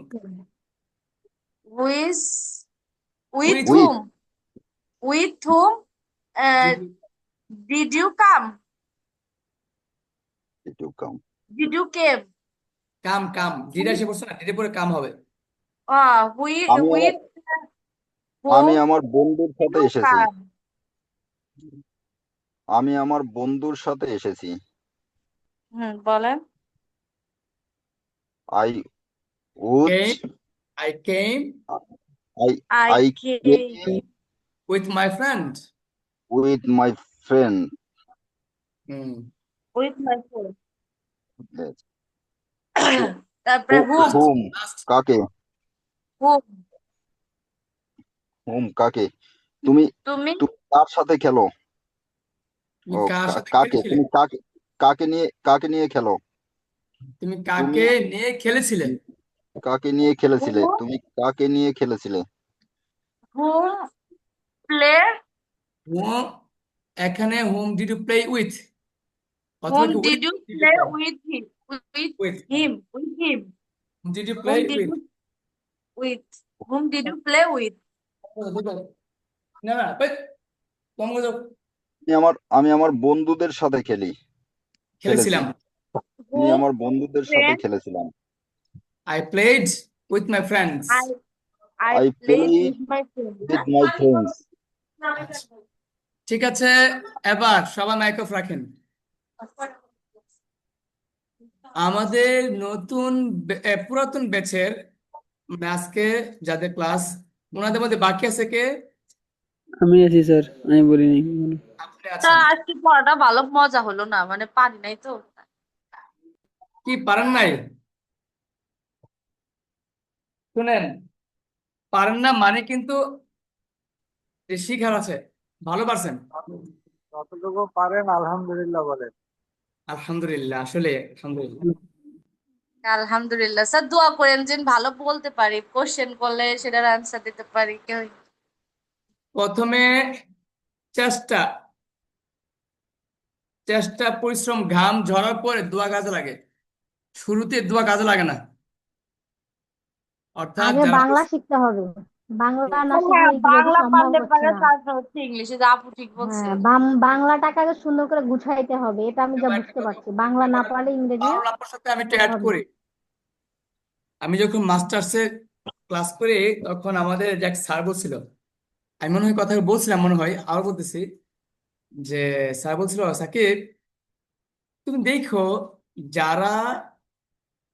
wish with with with hmm with hmm did you did you come? did you come? Did you came? Come did আসে পড়ছে না, did এর পরে কাম হবে। With আমি আমার আমি হুম আমার বন্ধুর সাথে ইউ এসেছি। কাম? আমি আমার বন্ধুর সাথে এসেছি। বলেন। I would I came I I I came came with my friend with my friend. Hmm with my friend. Yes. তারপরে হুম whom last কাকে হুম whom কাকে তুমি তুমি তুমি কার সাথে খেলো? তুমি ও কার সাথে কাকে খেলেছিলে? তুমি কাকে নিয়ে খেলো? তুমি তুমি কাকে নিয়ে খেলেছিলে? কাকে নিয়ে খেলেছিলে? হুম তুমি কাকে নিয়ে খেলেছিলে? হুম প্লে whom এখানে whom did you play with অথবা হুম কি with did you did you play play with him with with him whom did you whom play did with you with whom did you play with? না না তোমাকে তো আমি আমার বন্ধুদের সাথে খেলেছি। খেলেছিলাম। আমি হুম আমার বন্ধুদের সাথে ফ্রেন্ড খেলেছিলাম। I played with my friends I I I played played with my friend. with my friends. ঠিক আছে, এবার সবাই মাইক অফ রাখেন। আমাদের নতুন পুরাতন ব্যাচের আজকে যাদের ক্লাস, ওনাদের মধ্যে বাকি আছে কে? আমি আছি স্যার, আমি বলিনি এখনো। আপনি কেমনে তা আছেন? আজকে পড়াটা ভালো মজা হলো না, মানে পারি নাই তো। কি পারেন নাই? শুনেন, পারেন না মানে কিন্তু যে শিখার আছে, ভালো পারছেন। যতটুকু পারেন আলহামদুলিল্লাহ বলেন। আলহামদুলিল্লাহ, আসলে আলহামদুলিল্লাহ। আলহামদুলিল্লাহ স্যার, দোয়া করেন যেন ভালো বলতে পারি, কোশ্চেন করলে সেটার আনসার দিতে পারি কেউ। প্রথমে চেষ্টা, চেষ্টা, পরিশ্রম, ঘাম ঝরার পরে দোয়া কাজে লাগে, শুরুতে দোয়া কাজে লাগে না। অর্থাৎ আগে যারা বাংলা শিখতে হবে, বাংলা না শিখলে হ্যাঁ, ইংরেজি বাংলা সম্ভব পারলে হচ্ছে পারে, না। তারপর হচ্ছে ইংলিশে, যে আপু ঠিক বলছে। হ্যাঁ, বাংলাটাকে আগে সুন্দর করে গুছাইতে হবে, এটা আমি যা বুঝতে পারছি, বাংলা না পারলে ইংরেজি পারুল আপুর সাথে আমি একটু অ্যাড হবে করি। না। আমি যখন মাস্টার্সে ক্লাস করি তখন আমাদের যে এক স্যার বলছিল, আমি মনে হয় কথা বলছিলাম, মনে হয় আরো বলতেছি, যে স্যার বলছিল, সাকিব তুমি দেখো, যারা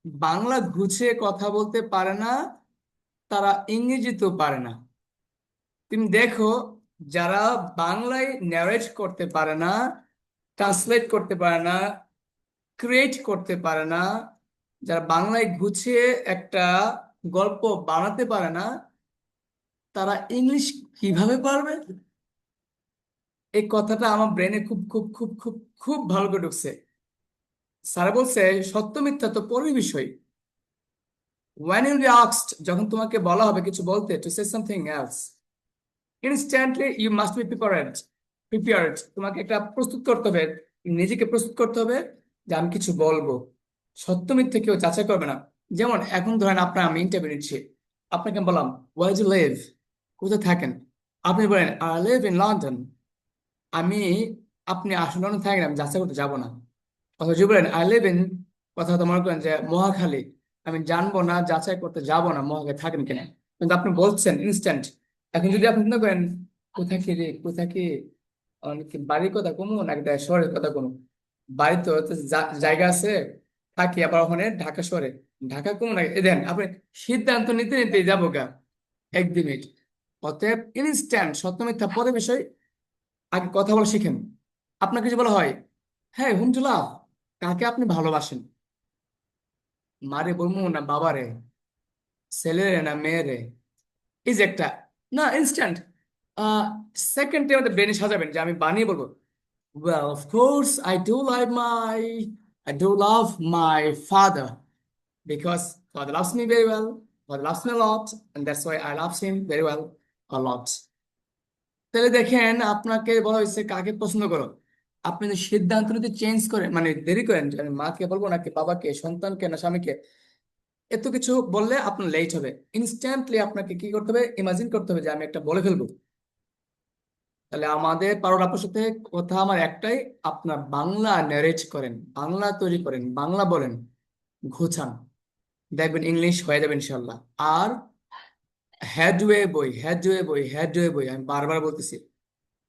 বাংলা গুছিয়ে কথা বলতে পারে না তারা ইংরেজিতেও পারে না। তুমি দেখো, যারা বাংলায় ন্যারেট করতে পারে না, ট্রান্সলেট করতে পারে না, ক্রিয়েট করতে পারে না, যারা বাংলায় গুছিয়ে একটা গল্প বানাতে পারে না, তারা ইংলিশ কিভাবে পারবে? এই কথাটা আমার ব্রেনে খুব খুব খুব খুব খুব ভালো করে ঢুকছে। স্যার বলছে, সত্য মিথ্যা তো পরের বিষয়। when you asked, যখন তোমাকে বলা হবে কিছু বলতে, to say something else, instantly you must be prepared, তোমাকে একটা প্রস্তুত করতে হবে, নিজেকে প্রস্তুত করতে হবে যে আমি কিছু বলবো। সত্য মিথ্যে কেউ যাচাই করবে না। যেমন এখন ধরেন আপনার, আমি ইন্টারভিউ নিচ্ছি, আপনাকে আমি বললাম where do you live, কোথায় থাকেন? আপনি বলেন I live in London। আমি, আপনি আসলে লন্ডন থাকেন, আমি যাচাই করতে যাবো না। অথচ যদি বলেন আই লিভ ইন, কথা তো মনে করেন যে মহাখালী, আমি জানবো না, যাচাই করতে যাবো না মহাখালী থাকেন কিনা, কিন্তু আপনি বলছেন ইনস্ট্যান্ট। এখন যদি আপনি চিন্তা করেন কোথা কি রে, কোথা কি, অনেক বাড়ির কথা কোনো নাকি শহরের কথা কোনো, বাড়ি তো তো জায়গা আছে, থাকি আবার ওখানে ঢাকা শহরে, ঢাকা কোনো না, এ দেন আপনি সিদ্ধান্ত নিতে নিতে যাবো গা 1-2 মিনিট। অতএব ইনস্ট্যান্ট, সত্য মিথ্যা পরে বিষয়, আগে কথা বলা শিখেন। আপনাকে যে বলা হয়, হ্যাঁ হুম টু লাভ, কাকে আপনি ভালোবাসেন? মারে বলবো না বাবারে, ছেলেরে না মেয়েরে? এই যে একটা, না ইনস্ট্যান্ট, সেকেন্ডে আমাদের ব্রেনে সাজাবেন যে আমি বানিয়ে বলবো, well of course I do love my father, because father loves me very well, father loves me a lot, and that's why I love him very well a lot. তাহলে দেখেন, আপনাকে বলা হয়েছে কাকে পছন্দ করো, আপনি যদি সিদ্ধান্ত নিতে চেঞ্জ করেন, মানে দেরি করেন যে আমি মাকে বলবো নাকি বাবাকে, সন্তানকে না স্বামীকে, এত কিছু বললে আপনার লেট হবে। ইনস্ট্যান্টলি আপনাকে কি করতে হবে, ইমাজিন করতে হবে যে আমি একটা বলে ফেলবো। তাহলে আমাদের পারুল আপুর সাথে কথা আমার একটাই, আপনার বাংলা ন্যারেট করেন, বাংলা তৈরি করেন, বাংলা বলেন, ঘোচান, দেখবেন ইংলিশ হয়ে যাবে ইনশাল্লাহ। আর হেডওয়ে বই, হেডওয়ে বই, হেডওয়ে বই, আমি বারবার বলতেছি।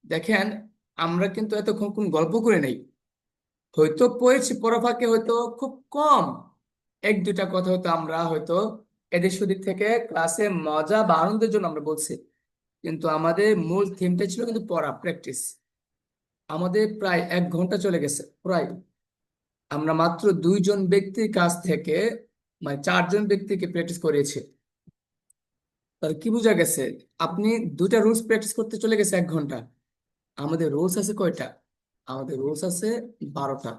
দেখেন, আমরা কিন্তু এতক্ষণ কোন গল্প করে নেই, হয়তো পড়েছি পড়া ফাঁকে, হয়তো খুব কম 1-2টা কথা হয়তো আমরা হয়তো এদিক সেদিক থেকে ক্লাসে মজা বা আনন্দের জন্য আমরা বলছি, কিন্তু আমাদের মূল থিমটা ছিল কিন্তু পড়া, প্র্যাকটিস। আমাদের প্রায় 1 ঘন্টা চলে গেছে প্রায়, আমরা মাত্র 2জন ব্যক্তির কাছ থেকে, মানে 4জন ব্যক্তিকে প্র্যাকটিস করিয়েছি। তাহলে কি বোঝা গেছে, আপনি 2টা রুলস প্র্যাকটিস করতে চলে গেছে 1 ঘন্টা। আমাদের রুলস আছে কয়টা? আমাদের রুলস আছে 12টা।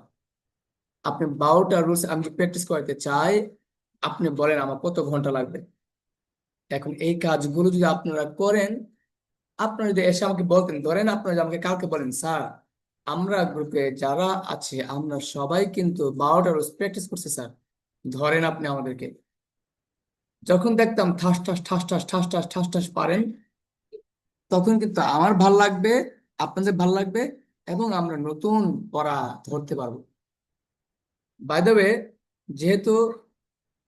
আপনি 12টা রুলস আমি প্র্যাকটিস করতে চাই, আপনি বলেন আমার কত ঘন্টা লাগবে? এখন এই কাজগুলো যদি আপনারা করেন, আপনারা যদি এসে আমাকে বলতেন, ধরেন আপনারা যদি আমাকে কালকে বলেন, স্যার আমরা গ্রুপে যারা আছে আমরা সবাই কিন্তু 12টা রুলস প্র্যাকটিস করছি স্যার, ধরেন আপনি আমাদেরকে, যখন দেখতাম ঠাস ঠাস ঠাস ঠাস ঠাস ঠাস ঠাস ঠাস পারেন, তখন কিন্তু আমার ভাল লাগবে, আপনাদের ভাল লাগবে, এবং আমরা নতুন পড়া ধরতে পারবো। বাই দ্য ওয়ে, যেহেতু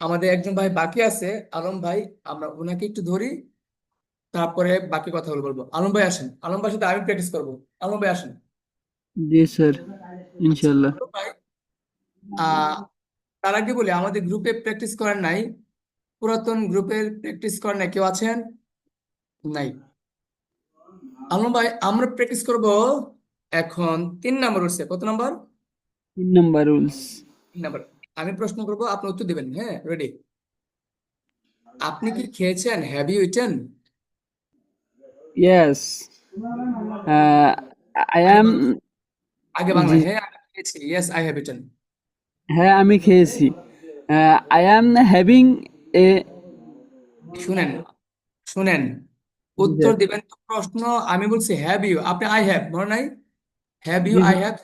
আমাদের একজন ভাই বাকি আছে, আলম ভাই, আমরা ওনাকে একটু ধরি, তারপরে বাকি কথাগুলো বলবো। আলম ভাই আসেন, আলম ভাইয়ের সাথে আমি প্র্যাকটিস করবো। আলম ভাই আসেন। জি স্যার, আচ্ছা ইনশাল্লাহ। আলম ভাই, আহ তার আগে বলি, আমাদের গ্রুপে প্র্যাকটিস করেন নাই, পুরাতন গ্রুপের প্র্যাকটিস করেন নাই কেউ আছেন? নাই। আলম ভাই, আমরা প্র্যাকটিস করব এখন 3 নম্বর উঠছে, কত নম্বর? 3 নম্বর রুলস। 3 নম্বর। আমি প্রশ্ন করবো, আপনি উত্তর দিবেন। হ্যাঁ, রেডি? আপনি কি খেয়েছেন? Have you eaten? Yes, I আগে অ্যাম। বাংলা, আগে বাংলা। জি, হ্যাঁ, আমি খেয়েছি। Yes, I have eaten. হ্যাঁ আমি খেয়েছি। I am having a. শুনেন, শুনেন, জি উত্তর স্যার। দিবেন তো প্রশ্ন। আমি বলছি হ্যাভ ইউ, আপনি আই হ্যাভ, মনে নাই? হ্যাভ ইউ, জি I sir. Have.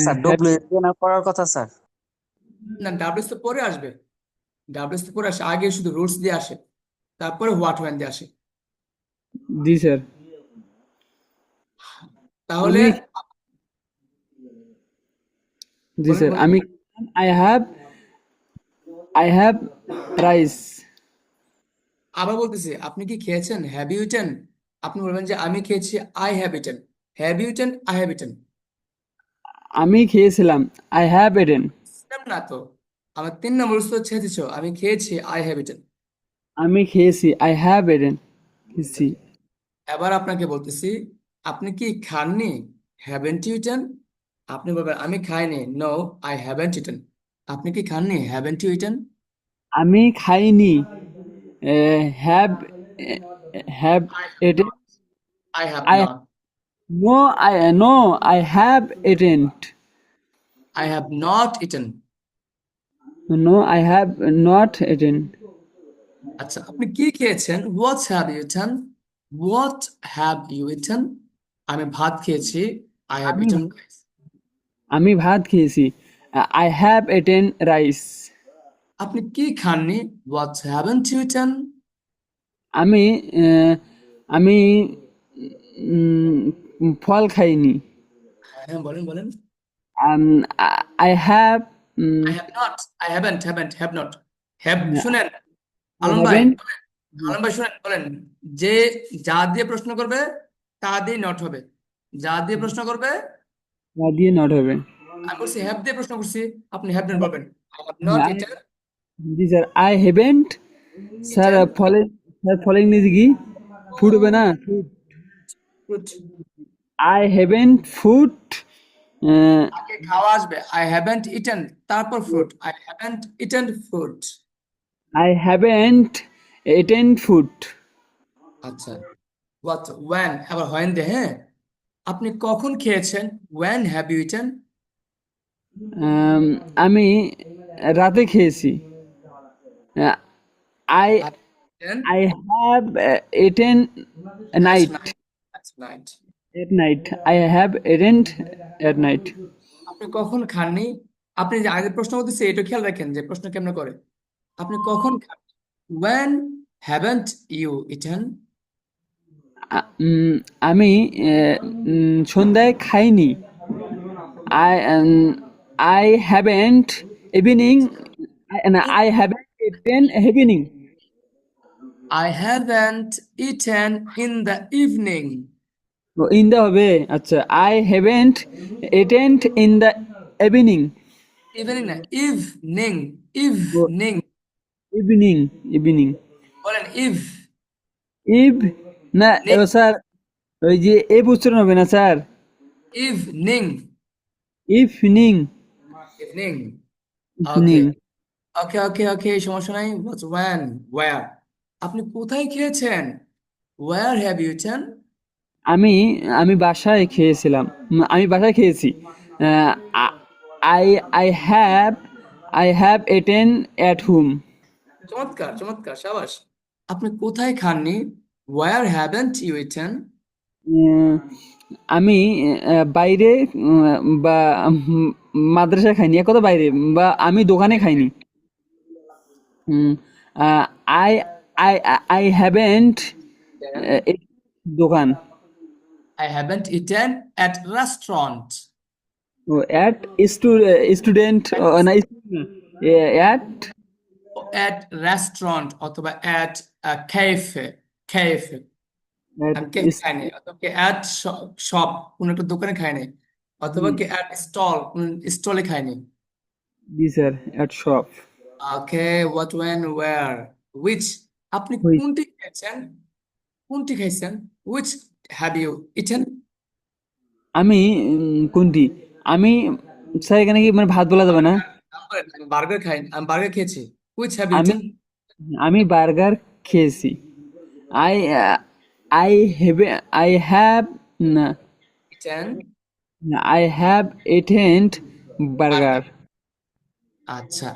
Sir have. W দিয়ে না পড়ার কথা স্যার। না, ডাব্লিউএস তো পরে আসবে। ডাব্লিউএস তো পরে আসে, আগে শুধু রুটস দিয়ে আসে, তারপরে হোয়াট ওয়েন দিয়ে আসে। জি স্যার। তাহলে আমি, জি বলেন স্যার, বলেন। আমি I have, I have rice. আবার বলতেছি, আপনি কি খেয়েছেন? Have you eaten? আপনি বলবেন যে আমি খেয়েছি, I have eaten. Have you eaten, I have eaten. আমি খেয়েছিলাম, আই হ্যাভ এটেন। সেম না তো? আমার 3 নম্বর উত্তর হচ্ছে দিছো, আমি খেয়েছি, আই হ্যাভ ইটেন। আমি খেয়েছি, আই হ্যাভ এটেন। খেয়েছি। এবার আপনাকে বলতেছি, আপনি কি খাননি? Haven't you eaten? আপনি বলবেন আমি খাইনি, নো, আই হ্যাভেন্ট ইটেন। আপনি কি খাননি? Haven't you eaten? আমি খাইনি, have, have I have eaten. Not. I have I, not. No, I have eaten. I have not eaten. No, I have not eaten. আচ্ছা, আপনি কি খেয়েছেন? What have you eaten? What have you eaten? আমি ভাত খেয়েছি, I have আমি eaten. আমি ভাত খেয়েছি, আই হ্যাভ এটেন রাইস। আপনি কি খাননি? What haven't you eaten? আমি, আহ, আমি ফল খাইনি। হ্যাঁ, বলেন বলেন। I have, I have not. I have not. Have, শুনেন আই আলম ভাই, হ্যাভেন্ট। আলম ভাই শুনেন, বলেন যে যা দিয়ে প্রশ্ন করবে তা দিয়ে নট হবে। যা দিয়ে প্রশ্ন করবে, দিয়ে নট হবে। আমি বলছি হ্যাভ দিয়ে প্রশ্ন করছি, আপনি হ্যাভ নট বলবেন। I have not eaten. জি sir, I haven't. Sir eaten ফলের, স্যার ফলের ইংরেজি কি? ফুড হবে না? ফ্রুট। I haven't food. আগে খাওয়া আসবে, আই হ্যাভেন্ট ইটেন, তারপর fruit. I haven't eaten fruit. I haven't eaten food. আচ্ছা, হোয়াট ওয়েন, আবার হোয়েন দে। হ্যাঁ, আপনি কখন খেয়েছেন? When have you eaten? আমি রাতে খেয়েছি, I then I have eaten that's night. Night. That's night. At night, I have attend at night. আপনি কখন খাননি? আপনি যে আগের প্রশ্ন বলতেছে, এটা খেয়াল রাখেন যে প্রশ্ন কেমন করে। আপনি কখন খান? when haven't you eaten? আমি সন্ধ্যায় খাইনি, আই আই হ্যাভেন্ট ইভিনিং, না Eat- I haven't eaten evening. I haven't eaten in the evening. In the হবে, আচ্ছা, I haven't eaten in the evening. Evening না, evening. Evening। Evening, evening. বলেন ইভ ইভ, না নিং। স্যার, ওই যে এ উচ্চারণ হবে না স্যার। Evening. Evening, evening. Okay, evening. Okay, okay, okay, সমস্যা নাই। What's when? Where? আপনি কোথায় খেয়েছেন? Where have you eaten? আমি আমি বাসায় খেয়েছিলাম, আমি বাসায় খেয়েছি, I I have, I have eaten at home. চমৎকার, চমৎকার, সাবাস। আপনি কোথায় খাননি? Where haven't you eaten? আমি বাইরে, বা মাদ্রাসায় খাইনি, এক কথা বাইরে, বা আমি দোকানে খাইনি। আই আই আই হ্যাভেন্ট দোকান। I haven't eaten at restaurant. At student, না অ্যাট At restaurant অথবা at a cafe. Cafe। আমি ক্যাফে খাইনি, অথবা কি at shop, কোন একটা দোকানে খাইনি, অথবা কি at stall, কোন স্টলে খাইনি। জি sir, at shop. Okay, what, when, where, which? আপনি কোনটি খেয়েছেন? কোনটি খাইছেন? Which have you eaten? আমি কোনটি আমি স্যার এখানে কি মানে ভাত বলা যাবে না? আমি বার্গার খাই, আমি বার্গার খেয়েছি। হুইচ হ্যাভ আমি ইটেন? আমি বার্গার খেয়েছি। I I have I have না eaten I have eaten burger. Burger. আচ্ছা,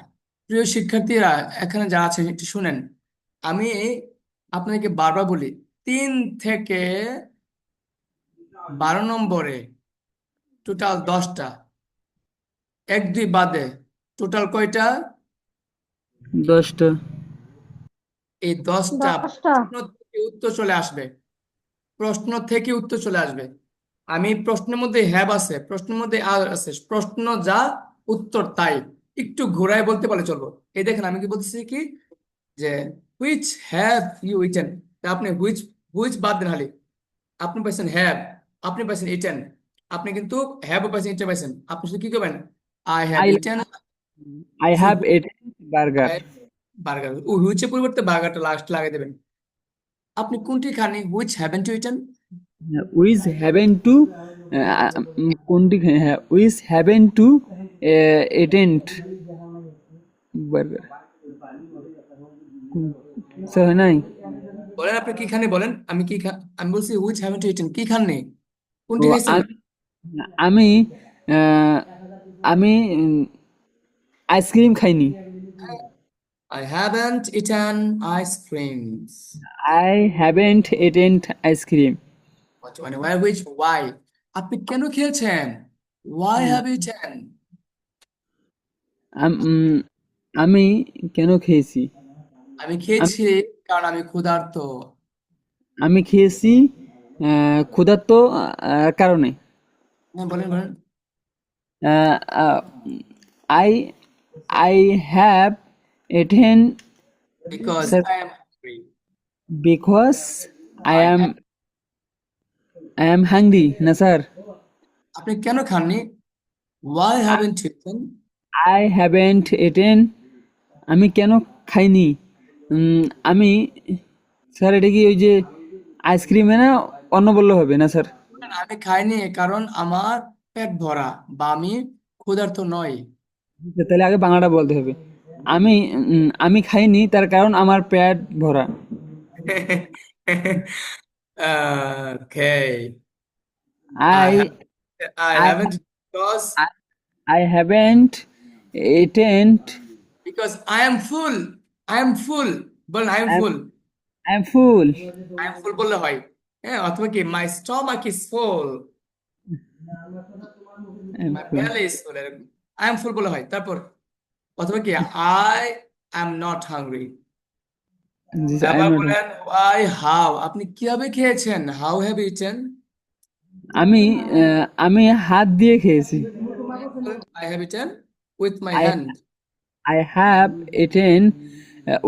প্রিয় শিক্ষার্থীরা, এখানে যারা আছেন একটু শুনেন। আমি আপনাদেরকে বারবার বলি, 3 থেকে 12 নম্বরে টোটাল 10টা, 1 2 বাদে টোটাল কয়টা? 10টা। এই 10টা 10টা। প্রশ্ন থেকে উত্তর চলে আসবে, প্রশ্ন থেকে উত্তর চলে আসবে। আমি প্রশ্নের মধ্যে হ্যাভ আছে, প্রশ্নের মধ্যে আর আছে, প্রশ্ন যা উত্তর তাই। একটু ঘোরায় বলতে পারলে চলবো। এই দেখেন আমি কি বলতেছি কি, যে হুইচ হ্যাভ ইউ ইটেন, আপনি হুইচ হুইচ বাদ দেন খালি। আপনি পাইছেন হ্যাভ, আপনি পাইছেন ইটেন, আপনি কিন্তু হ্যাভ পাইছেন, ইটেন পাইছেন, আপনি শুধু কি করবেন? I have I eaten I have eaten burger. Burger. ও হুইচের পরিবর্তে বার্গারটা লাস্ট লাগিয়ে দেবেন। আপনি কোনটি খাননি? Which haven't you eaten? Which haven't কোনটি হ্যাঁ which haven't eaten burger. Sir হয় নাই? বলেন আপনি কি খাননি, বলেন। আমি কি আমি বলছি হুইচ হ্যাভেন্ট ইউ ইটেন, কি খাননি, ও কোনটি খাইছেন? আমি আহ, আমি আইসক্রিম খাইনি। I haven't eaten ice creams. I haven't attend ice cream. মানে why, which, why? আপনি কেন খেয়েছেন? Why have you eaten? আমি কেন খেয়েছি? আমি আমি খেয়েছি কারণ আমি ক্ষুধার্ত। আমি খেয়েছি ক্ষুধার্ত কারণে। হ্যাঁ, বলেন বলেন। I I have eaten Because sir I am hungry. Because I I am have. Hungry না স্যার। আপনি কেন খাননি? Why haven't you eaten? I haven't eaten আমি কেন খাইনি? আমি স্যার এটা কি ওই যে আইসক্রিমে না অন্য বললে হবে না স্যার? আমি খাইনি কারণ আমার পেট ভরা, বা আমি ক্ষুধার্ত নই। তাহলে আগে বাংলাটা বলতে হবে। আমি খাইনি তার কারণ আমার পেট ভরা। Okay. I I have I I haven't I haven't attend because I am full. I am full. বলেন I am full. I am full. I am full বললে হয়। হ্যাঁ, অথবা কি my stomach is full. My belly is full, এরকম। I am full বলে হয়। তারপর অথবা কি I am not hungry. G I am আবার নট। বলেন why, how, আপনি কিভাবে খেয়েছেন? How have you eaten? আমি হাত দিয়ে খেয়েছি। I have eaten with my I hand. I have eaten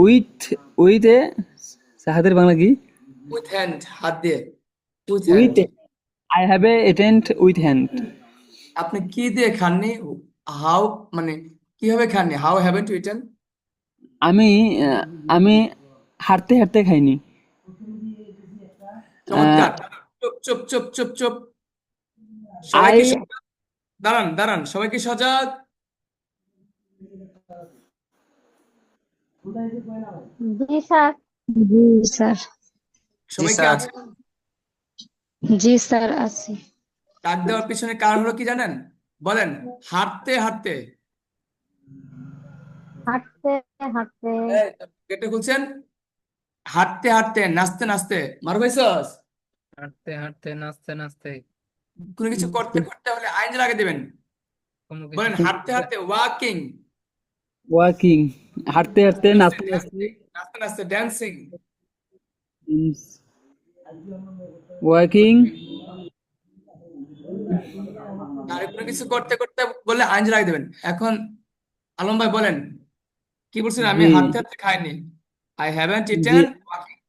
with with a হাতের বাংলা কি? With hand, হাত দিয়ে। With with hand. I have a eaten with hand. আপনি কি দিয়ে খাননি? How, মানে কিভাবে খাননি? How haven't you eaten? আমি আমি হাঁটতে হাঁটতে খাইনি। চমৎকার। চুপ চুপ চুপ চুপ চুপ। সবাই আই কি সজাগ? দাঁড়ান দাঁড়ান, সবাই কি সজাগ? জি স্যার। জি স্যার। সবাই কি স্যার। আছে? জি স্যার আছি। ডাক দেওয়ার পিছনে কারণ হলো কি জানেন? বলেন। হাঁটতে হাঁটতে। হাঁটতে হাঁটতে। এই, গেটটা খুলছেন? হাঁটতে হাঁটতে, নাচতে নাচতে। মারু ভাইসস? হাঁটতে হাঁটতে নাচতে নাচতে কোনো কিছু করতে করতে হলে আইন লাগিয়ে দেবেন। কোনো কিছু বলেন হাঁটতে হাঁটতে, ওয়াকিং। ওয়াকিং হাঁটতে হাঁটতে নাচতে নাচতে নাচতে নাচতে, ড্যান্সিং। ওয়াকিং আর কোনো কিছু করতে করতে বললে আইন লাগিয়ে দেবেন। এখন আলম ভাই বলেন, কি বলছেন? আমি জি হাঁটতে হাঁটতে খাইনি। I haven't জি eaten walking.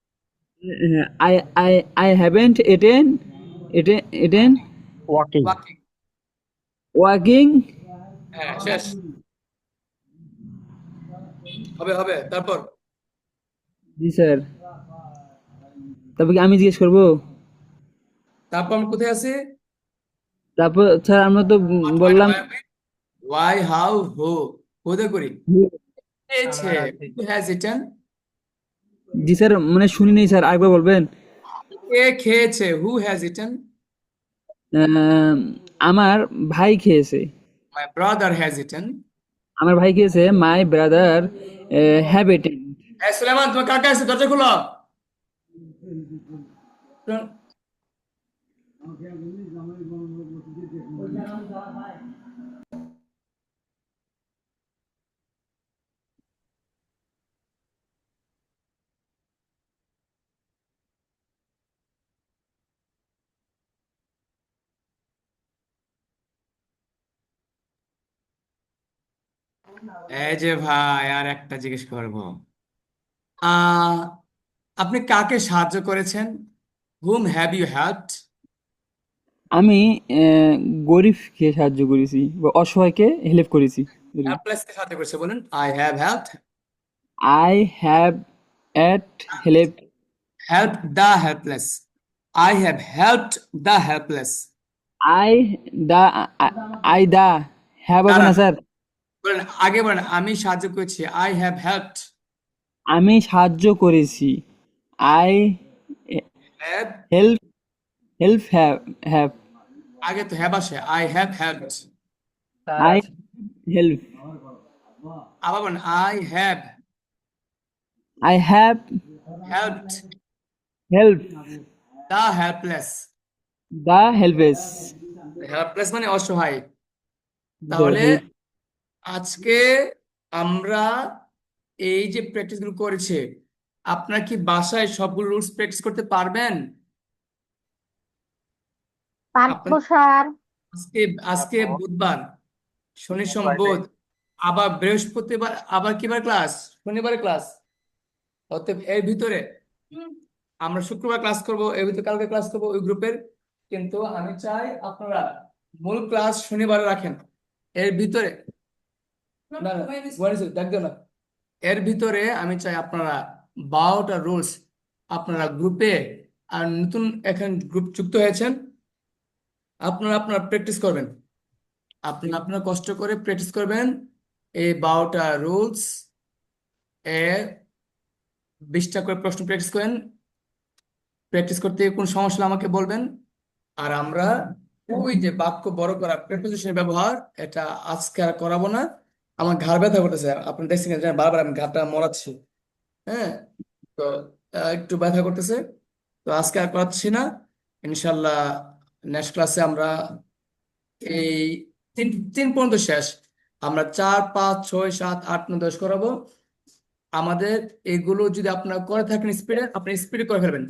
I I I haven't eaten eaten walking. Walking. Walking. হ্যাঁ, শেষ। হবে হবে, তারপর জি স্যার। তবে কি আমি জিজ্ঞেস করবো? তারপর আমি কোথায় আছি? তারপর স্যার আমরা তো বললাম ওয়াই হাউ হু হুদে করি খেয়েছে আমরা আছি। হু হ্যাজ ইটেন জি স্যার মানে শুনিনি স্যার আরেকবার বলবেন কে খেয়েছে হু হ্যাজ ইটেন আহ, আমার ভাই খেয়েছে মাই ব্রাদার হ্যাজ ইটেন আমার ভাই খেয়েছে my brother have eaten Suleman তোমার কাকা আছে দরজা খুলো এই যে ভাই আর একটা জিজ্ঞেস করবো আহ আপনি কাকে সাহায্য করেছেন হুম হ্যাভ ইউ হেল্পড আমি গরিবকে সাহায্য করেছি বা অসহায়কে হেল্প করেছি হেল্পলেসকে সাহায্য করেছে বলেন I have helped I have at help help the helpless I have helped the helpless I the I the have হবে না দাঁড়ান স্যার বলেন আগে বলেন আমি সাহায্য করেছি আই হ্যাভ হেল্পড আমি সাহায্য করেছি I have help help have have আগে তো হ্যাভ আসে I have helped sir I আছে। হেল্প আবার বলেন I have have helped help the helpless the helpless helpless মানে অসহায় তাহলে আজকে আমরা এই যে প্র্যাকটিস গুলো করেছে আপনারা কি বাসায় সবগুলো রুলস প্র্যাকটিস করতে পারবেন পারবো আপনার স্যার। আজকে আজকে বুধবার শনি সোম বুধ আবার বৃহস্পতিবার আবার কিবার ক্লাস শনিবারে ক্লাস অতএব এর ভিতরে আমরা শুক্রবার ক্লাস করব এর ভিতরে কালকে ক্লাস করব ওই গ্রুপের কিন্তু আমি চাই আপনারা মূল ক্লাস শনিবারে রাখেন এর ভিতরে না না দেখ না এর ভিতরে আমি চাই আপনারা 12টা রুলস আপনারা গ্রুপে আর নতুন এখন গ্রুপ যুক্ত হয়েছেন আপনারা আপনারা প্র্যাকটিস করবেন আপনারা আপনারা কষ্ট করে প্র্যাকটিস করবেন এই 12টা রুলস এ 20টা করে প্রশ্ন প্র্যাকটিস করেন প্র্যাকটিস করতে কোন সমস্যা হলে আমাকে বলবেন আর আমরা ওই যে বাক্য বড় করা প্রেপোজিশনের ব্যবহার এটা আজকে আর করাবো না আমার ঘাড় ব্যথা করতেছে আপনি দেখছেন যে বারবার আমি ঘাড়টা মরাচ্ছি হ্যাঁ তো একটু ব্যথা করতেছে তো আজকে আর করাচ্ছি না ইনশাল্লাহ নেক্সট ক্লাসে আমরা এই তিন তিন পর্যন্ত শেষ আমরা 4 5 6 7 8 9 10 করাবো আমাদের এগুলো যদি আপনারা করে থাকেন স্পিডে আপনি স্পিডে করে ফেলবেন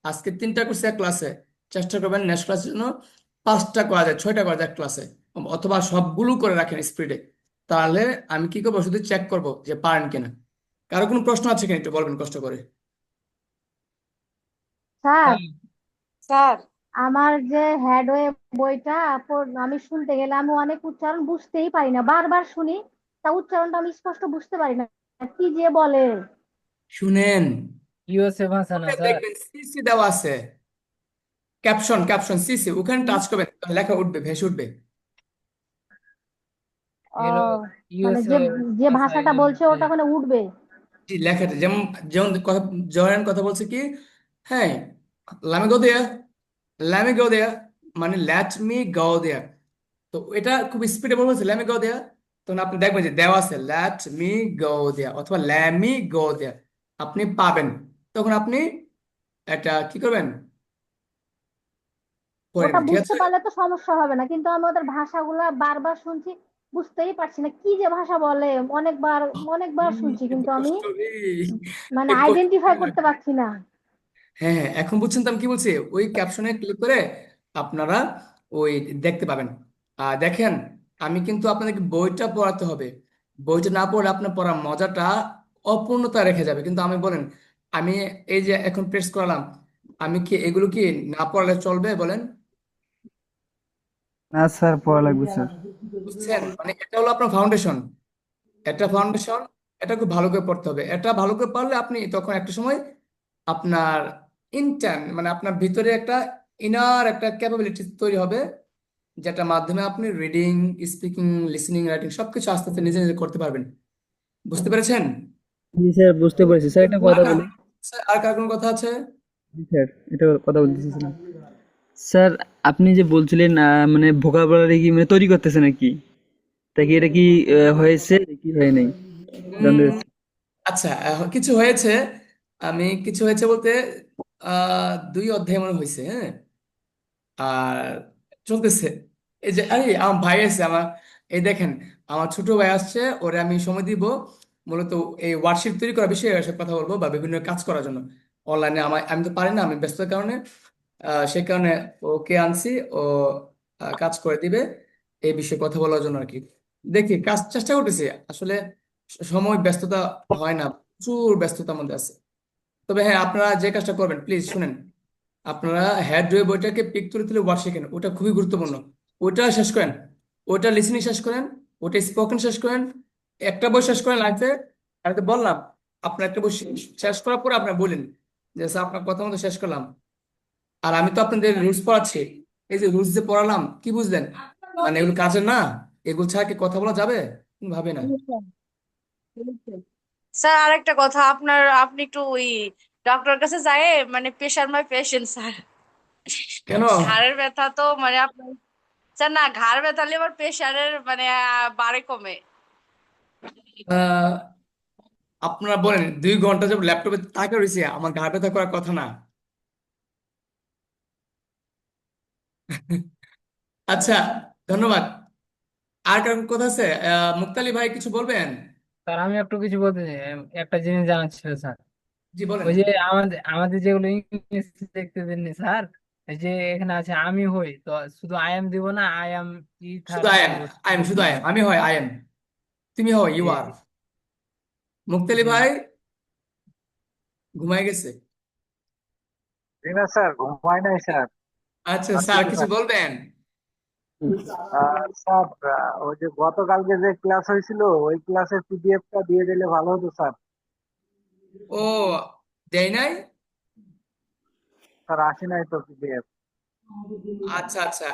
আজকে 3টা করছি এক ক্লাসে চেষ্টা করবেন নেক্সট ক্লাসের জন্য 5টা করা যায় 6টা করা যায় ক্লাসে অথবা সবগুলো করে রাখেন স্পিডে তাহলে আমি কি করবো শুধু চেক করব যে পারেন কিনা কারো কোনো প্রশ্ন আছে কিনা একটু বলবেন কষ্ট করে স্যার, স্যার আমার যে হেডওয়ে বইটা আমি শুনতে গেলে আমি অনেক উচ্চারণ বুঝতেই পারি না, বারবার শুনি তা উচ্চারণটা আমি স্পষ্ট বুঝতে পারি না, কি যে বলে। শুনেন ইউএসএ ভাষা না স্যার দেখবেন সিসি দেওয়া আছে ক্যাপশন ক্যাপশন সিসি ওখানে টাচ করবেন তাহলে লেখা উঠবে ভেসে উঠবে ও, এগুলো মানে ইউএসএ যে যে ভাষা ভাষাটা এগুলো বলছে হচ্ছে ওটা ওখানে উঠবে। জি লেখাটা যেমন যেমন কথা জয়েন কথা বলছে কি হ্যাঁ লামে গো দেয়া ল্যামে গো দেয়া মানে ল্যাট মি গো দেয়া তো এটা খুব স্পিডে বলছে ল্যামে গো দেয়া তখন আপনি দেখবেন যে দেওয়া আছে ল্যাট মি গো দেয়া অথবা ল্যামি গো দেয়া আপনি পাবেন তখন আপনি এটা কি করবেন করে ওটা নেবেন ঠিক বুঝতে আছে পারলে তো সমস্যা হবে না, কিন্তু আমি ওদের ভাষাগুলা বারবার শুনছি, বুঝতেই পারছি না কি যে ভাষা বলে। অনেকবার অনেকবার শুনছি এত কিন্তু আমি কষ্ট রে মানে এই কষ্ট আইডেন্টিফাই করতে পারছি না। হ্যাঁ হ্যাঁ এখন বুঝছেন তো আমি কি বলছি ওই ক্যাপশনে ক্লিক করে আপনারা ওই দেখতে পাবেন দেখেন আমি কিন্তু আপনাদেরকে বইটা পড়াতে হবে বইটা না পড়লে আপনার পড়ার মজাটা অপূর্ণতা রেখে যাবে কিন্তু আমি বলেন আমি এই যে এখন প্রেস করালাম আমি কি এগুলো কি না পড়লে চলবে বলেন না স্যার পড়া লাগবে স্যার বুঝছেন মানে এটা হলো আপনার ফাউন্ডেশন এটা ফাউন্ডেশন এটা খুব ভালো করে পড়তে হবে এটা ভালো করে পড়লে আপনি তখন একটা সময় আপনার ইন্টার্ন মানে আপনার ভিতরে একটা ইনার একটা ক্যাপাবিলিটি তৈরি হবে যেটার মাধ্যমে আপনি রিডিং, স্পিকিং, লিসনিং, রাইটিং সবকিছু আস্তে আস্তে নিজে নিজে করতে পারবেন। বুঝতে পেরেছেন? জি স্যার, বুঝতে পেরেছি স্যার। একটা কথা আর বলি। আর কার কোনো কথা আছে? জি স্যার, এটা কথা বলতেছিলাম স্যার। আপনি যে বলছিলেন মানে ভোকাবুলারি কি মানে তৈরি করতেছে নাকি, তা কি এটা কি হয়েছে কি হয় নাই জানতে উম, চাচ্ছি। আচ্ছা, কিছু হয়েছে। আমি কিছু হয়েছে বলতে 2 অধ্যায় মনে হয়েছে, হ্যাঁ। আর চলতেছে। এই যে আরে আমার ভাই আছে আমার, এই দেখেন, আমার ছোট ভাই আসছে, ওরে আমি সময় দিব মূলত এই ওয়ার্কশিট তৈরি করার বিষয়ে এসব কথা বলবো বা বিভিন্ন কাজ করার জন্য অনলাইনে। আমি তো পারি না, আমি ব্যস্ততার কারণে। সেই কারণে ওকে আনছি, ও কাজ করে দিবে এই বিষয়ে কথা বলার জন্য আর কি। দেখি, কাজ চেষ্টা করতেছি আসলে, সময় ব্যস্ততা হয় না, প্রচুর ব্যস্ততার মধ্যে আছে। তবে হ্যাঁ, আপনারা যে কাজটা করবেন প্লিজ শুনেন, আপনারা হেড ওয়ে বইটাকে পিক তুলে তুলে ওয়ার্ড শেখেন, ওটা খুবই গুরুত্বপূর্ণ। ওটা শেষ করেন, ওটা লিসনিং শেষ করেন, ওটা স্পোকেন শেষ করেন। একটা বই শেষ করেন লাইফে। আমি তো বললাম, আপনার একটা বই শেষ করার পরে আপনার বলেন যে স্যার আপনার কথা মতো শেষ করলাম। আর আমি তো আপনাদের রুলস পড়াচ্ছি, এই যে রুলস যে পড়ালাম কি বুঝলেন? মানে এগুলো কাজের না, এগুলো ছাড়া কি কথা বলা যাবে? ভাবে না। স্যার আরেকটা কথা, আপনি একটু ওই ডক্টর কাছে যায়, মানে প্রেশার মাই পেশেন্ট স্যার। কেন? ঘাড়ের ব্যথা তো মানে আপনার, স্যার না, ঘাড় ব্যথালে আবার প্রেশারের মানে বাড়ে কমে। আহ আপনারা বলেন, 2 ঘন্টা যাব ল্যাপটপে তাকে রয়েছে, আমার ঘাড় ব্যথা করার কথা না। আচ্ছা, ধন্যবাদ। আর কার কথা আছে? মুক্তালি ভাই কিছু বলবেন? স্যার আমি একটু কিছু বলতে চাই। একটা জিনিস জানার ছিল স্যার। জি বলেন। ওই যে আমাদের যেগুলো ইংলিশ দেখতে দেননি স্যার, এই যে এখানে আছে আমি হই, তো শুধু আই এম দিব না, আই এম শুধু থাকতে আই এম, দিব? শুধু আই এম, আমি হয় আই এম, তুমি হও ইউ জি আর। মুক্তালি জি ভাই ঘুমায় গেছে? জি না স্যার, ঘুমাই নাই স্যার। আচ্ছা আছি স্যার তো কিছু স্যার। বলবেন? স্যার, ওই যে গতকালকে যে ক্লাস হয়েছিল ওই ক্লাসের পিডিএফটা দিয়ে দিলে ভালো হতো স্যার। ও, দেয় নাই? স্যার আসে নাই তো পিডিএফ। আচ্ছা আচ্ছা,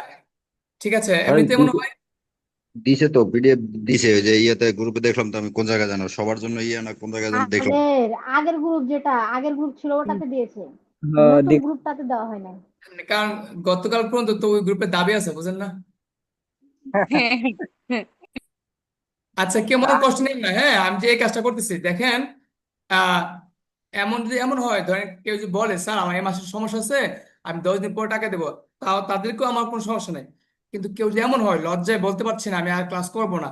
ঠিক আছে। আরে এমনিতে মনে হয় দিছে তো, পিডিএফ দিছে, ওই যে ইয়েতে গ্রুপে দেখলাম তো। আমি কোন জায়গায় জানো, সবার জন্য ইয়ে না কোন জায়গায় যেন দেখলাম। আগের গ্রুপ, যেটা আগের গ্রুপ ছিল ওটাতে দিয়েছে, নতুন দেখ গ্রুপটাতে দেওয়া হয় নাই। কারণ গতকাল পর্যন্ত তো ওই গ্রুপে দাবি আছে, বুঝেন না? আচ্ছা, কেউ মনে কষ্ট নেই না, হ্যাঁ। আমি যে এই কাজটা করতেছি দেখেন, আহ এমন যদি এমন হয়, ধরেন কেউ যদি বলে স্যার আমার এই মাসের সমস্যা আছে, আমি 10 দিন পর টাকা দেবো, তাও তাদেরকেও আমার কোনো সমস্যা নেই। কিন্তু কেউ যদি এমন হয় লজ্জায় বলতে পারছি না আমি আর ক্লাস করবো না,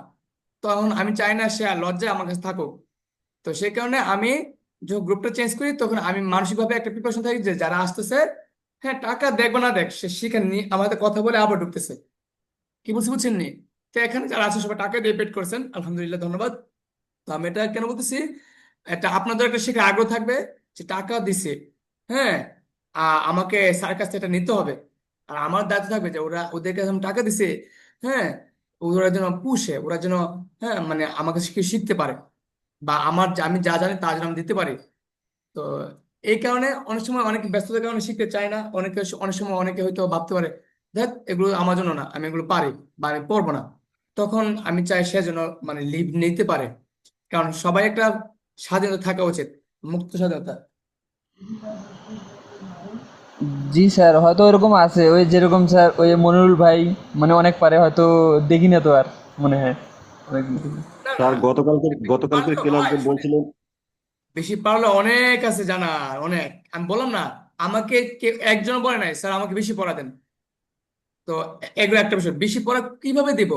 তখন আমি চাই না সে আর লজ্জায় আমার কাছে থাকুক। তো সেই কারণে আমি যখন গ্রুপটা চেঞ্জ করি, তখন আমি মানসিকভাবে একটা প্রিপারেশন থাকি যে যারা আসতেছে, হ্যাঁ টাকা দেখবো না দেখ, সে শিখে নি আমার সাথে কথা বলে আবার ঢুকতেছে। কি বলছি বুঝছেন নি? তো এখানে যারা আছে সবাই টাকা দিয়ে পেড করছেন, আলহামদুলিল্লাহ, ধন্যবাদ। তো আমি এটা কেন বলতেছি, এটা আপনাদের একটা শেখার আগ্রহ থাকবে যে টাকা দিছে, হ্যাঁ, আমাকে স্যার কাছ থেকে এটা নিতে হবে। আর আমার দায়িত্ব থাকবে যে ওরা, ওদেরকে যখন টাকা দিছে, হ্যাঁ, ওরা যেন পুষে, ওরা যেন, হ্যাঁ মানে আমাকে শিখতে পারে, বা আমি যা জানি তা যেন আমি দিতে পারি। তো এই কারণে অনেক সময় অনেকে ব্যস্ততার কারণে শিখতে চায় না, অনেক সময় অনেকে হয়তো ভাবতে পারে দেখ এগুলো আমার জন্য না, আমি এগুলো পারি বা আমি পড়বো না। তখন আমি চাই সে যেন মানে লিভ নিতে পারে, কারণ সবাই একটা স্বাধীনতা থাকা উচিত, মুক্ত স্বাধীনতা। জি স্যার, হয়তো ওরকম আছে। ওই যেরকম স্যার ওই মনিরুল ভাই মানে অনেক পারে, হয়তো দেখি না তো আর, মনে হয় অনেক দেখি। না না, স্যার বেশি পারলে গতকালকের তো ক্লাস হয়, যে শোনেন, বলছিলেন। বেশি পারলে অনেক আছে জানার, অনেক। আমি বললাম না, আমাকে একজন বলে নাই স্যার আমাকে বেশি পড়া দেন। তো এগুলো একটা বিষয়, বেশি পড়া কিভাবে দিব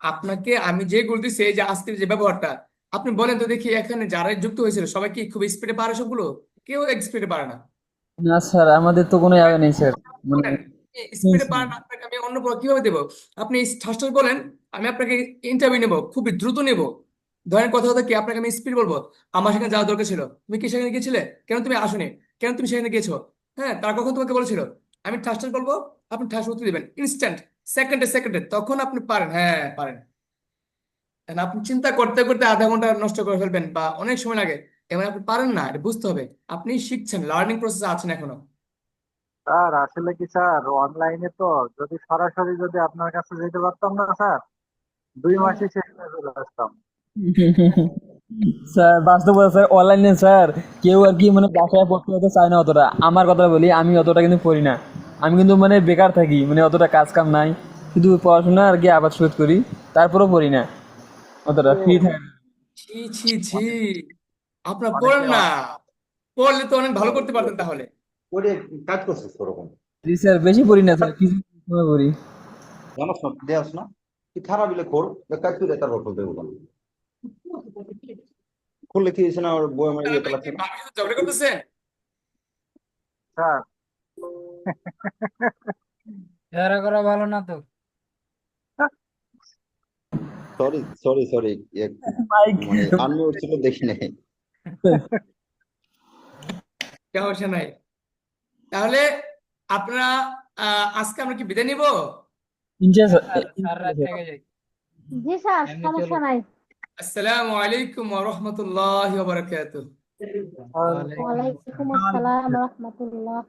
আপনাকে? আমি যে গুলো দিচ্ছি, এই যে আজকের যে ব্যবহারটা, আপনি বলেন তো দেখি, এখানে যারা যুক্ত হয়েছিল সবাই কি খুব স্পিডে পারে সবগুলো? কেউ স্পিডে পারে না। না স্যার, আমাদের তো কোনো ইয়ে নেই স্যার, মানে বলেন, স্পিডে শুনছি। পারে না, আপনাকে আমি অন্য পড়া কিভাবে দেবো? আপনি ঠাস বলেন, আমি আপনাকে ইন্টারভিউ নেবো, খুবই দ্রুত নেবো। ধরেন কথা কথা কি, আপনাকে আমি স্পিড বলবো, আমার সেখানে যাওয়া দরকার ছিল, তুমি কি সেখানে গিয়েছিলে, কেন তুমি আসোনি, কেন তুমি সেখানে গিয়েছো, হ্যাঁ, তার কখন তোমাকে বলেছিল? আমি ঠাস বলবো, আপনি ঠাস উত্তর দিবেন ইনস্ট্যান্ট, সেকেন্ডে সেকেন্ডে, তখন আপনি পারেন, হ্যাঁ পারেন। And আপনি চিন্তা করতে করতে আধা ঘন্টা নষ্ট করে ফেলবেন বা অনেক সময় লাগে, এবার আপনি পারেন না, এটা বুঝতে হবে। আপনি শিখছেন, লার্নিং প্রসেসে আছেন এখনো। স্যার আসলে কি স্যার অনলাইনে তো যদি সরাসরি যদি আপনার কাছে যেতে পারতাম না স্যার 2 মাসে শেষ করে চলে আসতাম। স্যার বাস্তবতা স্যার অনলাইনে স্যার কেউ আর কি মানে বাসায় পড়তে হতে চায় না অতটা। আমার কথা বলি, আমি অতটা কিন্তু পড়ি না। আমি কিন্তু মানে বেকার থাকি, মানে অতটা কাজ কাম নাই, শুধু পড়াশোনা আর কি আবাদ শুরু করি, তারপরেও পড়ি না অতটা, ফ্রি ও থাকি। ছি ছি ছি, অনেক আপনার পড়েন অনেকে না, পড়লে তো অনেক ভালো করতে পারতেন তাহলে। করে কাজ করছিস ওরকম জি স্যার, বেশি পড়ি না স্যার, কিছু সময় পড়ি। জানোস না দেওস না কি খারাপ বিলে খোর কাজ করে তারপর করতে বললাম খুললে কি হয়েছে না ওর বই আমার ইয়ে আপনি কি লাগছে না ভাবির সাথে ঝগড়া করতেছেন? স্যার ঝগড়া করা ভালো না তো। সরি সরি সরি মাইক মানে আনমিউট ছিল দেখি নাই সমস্যা নাই। তাহলে আপনারা আজকে আমরা কি বিদায় নিব? ইনশাআল্লাহ স্যার স্যার রাত স্যার। থেকে যাই, জি স্যার, এমনি সমস্যা চলো। নাই। আসসালামু আলাইকুম ওয়া রাহমাতুল্লাহি ওয়া বারাকাতুহু। ওয়ালাইকুম ওয়ালাইকুম আসসালাম। আসসালাম রহমতুল্লাহ।